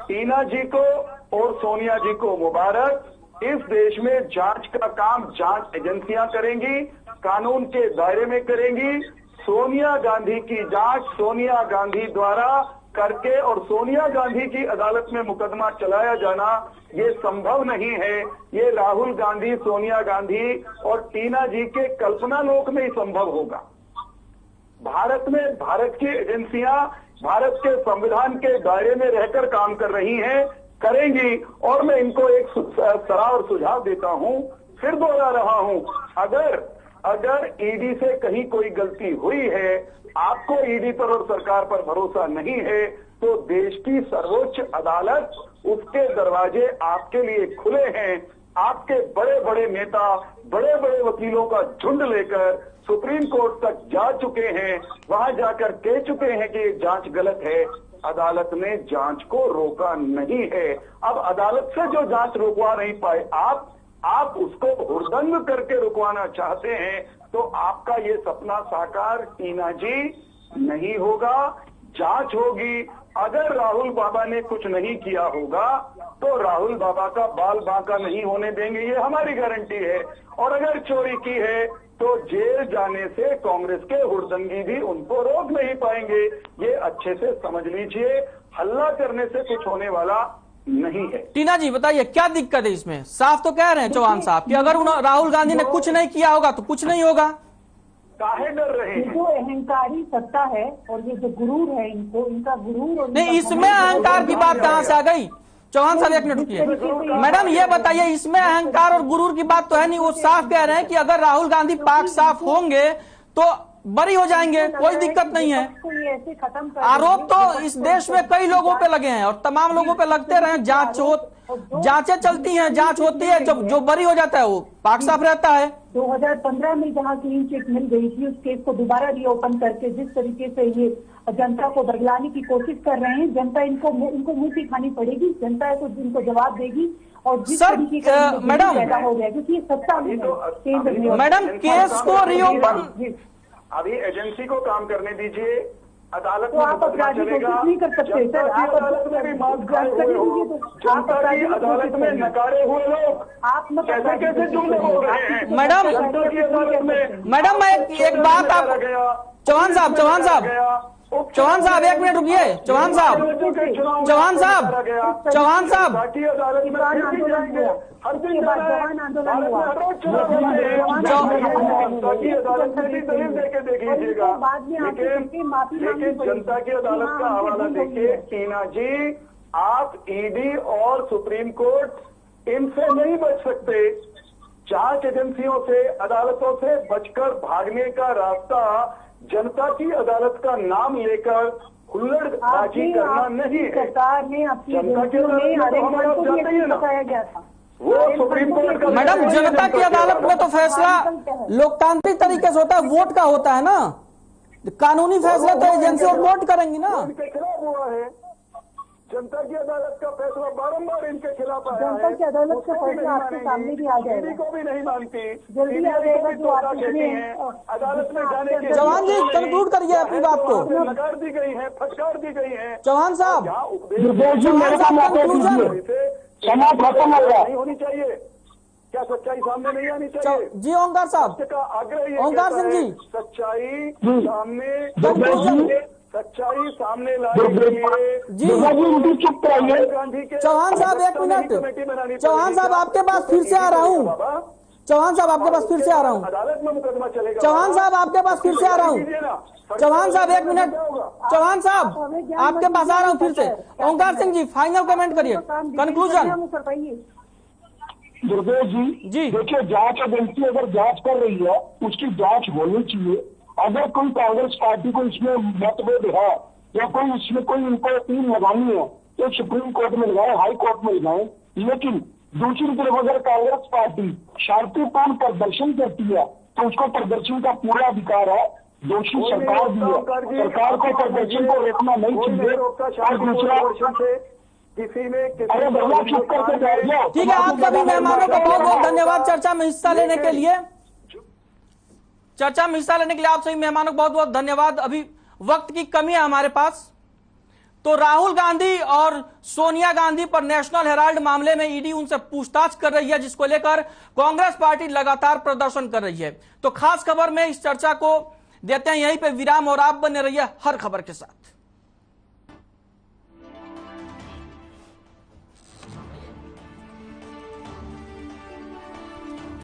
टीना जी को और सोनिया जी को मुबारक। इस देश में जांच का काम जांच एजेंसियां करेंगी, कानून के दायरे में करेंगी। सोनिया गांधी की जांच सोनिया गांधी द्वारा करके और सोनिया गांधी की अदालत में मुकदमा चलाया जाना ये संभव नहीं है। ये राहुल गांधी, सोनिया गांधी और टीना जी के कल्पना लोक में ही संभव होगा। भारत में भारत की एजेंसियां भारत के संविधान के दायरे में रहकर काम कर रही हैं, करेंगी। और मैं इनको एक सलाह और सुझाव देता हूं, फिर दोहरा रहा हूं, अगर ईडी से कहीं कोई गलती हुई है, आपको ईडी पर और सरकार पर भरोसा नहीं है, तो देश की सर्वोच्च अदालत, उसके दरवाजे आपके लिए खुले हैं। आपके बड़े बड़े नेता, बड़े बड़े वकीलों का झुंड लेकर सुप्रीम कोर्ट तक जा चुके हैं, वहां जाकर कह चुके हैं कि ये जांच गलत है। अदालत ने जांच को रोका नहीं है। अब अदालत से जो जांच रुकवा नहीं पाए आप उसको हुड़दंग करके रुकवाना चाहते हैं, तो आपका ये सपना साकार टीना जी नहीं होगा। जांच होगी। अगर राहुल बाबा ने कुछ नहीं किया होगा तो राहुल बाबा का बाल बांका नहीं होने देंगे, ये हमारी गारंटी है। और अगर चोरी की है तो जेल जाने से कांग्रेस के हुड़दंगी भी उनको रोक नहीं पाएंगे। ये अच्छे से समझ लीजिए, हल्ला करने से कुछ होने वाला नहीं है। टीना जी बताइए क्या दिक्कत है इसमें? साफ तो कह रहे हैं चौहान साहब कि अगर राहुल गांधी ने कुछ नहीं किया होगा तो कुछ नहीं होगा। काहे डर रहे हैं? जो अहंकारी सत्ता है और ये जो गुरूर है, इनका गुरूर और नहीं, इसमें अहंकार की बात कहां से आ गई? चौहान साहब एक मिनट रुकिए। मैडम ये बताइए, इसमें अहंकार और गुरूर की बात तो है नहीं। वो साफ कह रहे हैं कि अगर राहुल गांधी पाक साफ होंगे तो बरी हो जाएंगे, कोई दिक्कत नहीं है। आरोप तो इस देश में कई लोगों पे लगे हैं और तमाम लोगों पे लगते रहे। जांचें चलती हैं, जांच होती है, जब जो बरी हो जाता है वो पाक साफ रहता है। 2015 में जहां क्लीन चिट मिल गई थी, उस केस को दोबारा रीओपन करके जिस तरीके से ये जनता को बदलाने की कोशिश कर रहे हैं, जनता इनको मुंह की खानी पड़ेगी। जनता है तो इनको जवाब देगी। और जिस तरीके का मैडम पैदा हो गया, क्योंकि सत्ता में केंद्र में। मैडम केस को रीओपन, अभी एजेंसी को काम करने दीजिए। अदालत तो आप अपराधी को कुछ नहीं कर सकते सर। आप अदालत में भी मांस खाए हुए हो, जनता की अदालत में नकारे हुए लोग आप कैसे जुमले बोल रहे हैं? मैडम जनता की अदालत में मैडम मैं एक बात आप चौहान साहब एक मिनट रुकिए। चौहान साहब हर दिन आंदोलन हुआ, अदालत में भी दलील देके देख लीजिएगा। लेकिन जनता की अदालत का हवाला देखिए। टीना जी, आप ईडी और सुप्रीम कोर्ट इनसे नहीं बच सकते। जांच एजेंसियों से, अदालतों से बचकर भागने का रास्ता जनता की अदालत का नाम लेकर हुल्लड़बाजी करना नहीं है। सरकार ने अपनी जनता की अदालत में तो हमारा जाते ही ना। बताया गया था वो सुप्रीम कोर्ट का मैडम, जनता की अदालत में तो फैसला लोकतांत्रिक तरीके से होता है, वोट का होता है ना। कानूनी फैसला तो एजेंसी और वोट करेंगी ना। इनके खिलाफ हुआ है, जनता की अदालत का फैसला बारंबार इनके खिलाफ आया जनता है। की अदालत का उसको भी फैसला नहीं आपके मानेंगी, सामने भी आ जाएगा। ईडी को भी नहीं मानती, जल्दी सीबीआई आ जाएगा को भी जो तोता आप कहती इसमें हैं। अदालत में जाने के चौहान जी, कंक्लूड करिए अपनी बात को। नकार दी गई है, फटकार दी गई है। चौहान साहब, दुर्गेश जी मेरे को मौका दीजिए, क्षमा खत्म हो गया। नहीं होनी चाहिए, क्या सच्चाई सामने नहीं आनी चाहिए? जी ओंकार साहब, का आग्रह ये ओंकार कहता सिंह है, जी। सच्चाई जी। सामने दुर्गेश जी, सच्चाई सामने लाने के लिए जी दुर्गेश जी उनकी चुप कराइए। गांधी के चौहान साहब, एक मिनट। चौहान साहब, आपके पास फिर से आ रहा हूँ। चौहान साहब, आपके पास फिर से आ रहा हूँ। अदालत में मुकदमा चलेगा। चौहान साहब, आपके पास फिर से आ रहा हूँ। चौहान साहब, एक मिनट। चौहान साहब, आपके पास आ रहा हूँ फिर से। ओंकार सिंह जी, फाइनल कमेंट करिए, कंक्लूजन। दुर्गेश जी। जी, देखिए, जांच एजेंसी अगर जांच कर रही है, उसकी जांच होनी चाहिए। अगर कोई कांग्रेस पार्टी को इसमें मतभेद है या कोई इसमें कोई इनको अपील लगानी है तो सुप्रीम कोर्ट में लगाए, हाई कोर्ट में लगाए। लेकिन दूसरी तरफ अगर कांग्रेस पार्टी शांतिपूर्ण प्रदर्शन करती है तो उसको प्रदर्शन का पूरा अधिकार है। दोषी सरकार भी है, सरकार को प्रदर्शन को रोकना नहीं चाहिए। और दूसरा, किसी ने अरे भैया चुप करके बैठ जाओ। ठीक है, आप सभी मेहमानों का बहुत बहुत धन्यवाद चर्चा में हिस्सा लेने के लिए। चर्चा में हिस्सा लेने के लिए आप सभी मेहमानों को बहुत बहुत धन्यवाद। अभी वक्त की कमी है हमारे पास, तो राहुल गांधी और सोनिया गांधी पर नेशनल हेराल्ड मामले में ईडी उनसे पूछताछ कर रही है, जिसको लेकर कांग्रेस पार्टी लगातार प्रदर्शन कर रही है। तो खास खबर में इस चर्चा को देते हैं यहीं पे विराम और आप बने रहिए हर खबर के साथ।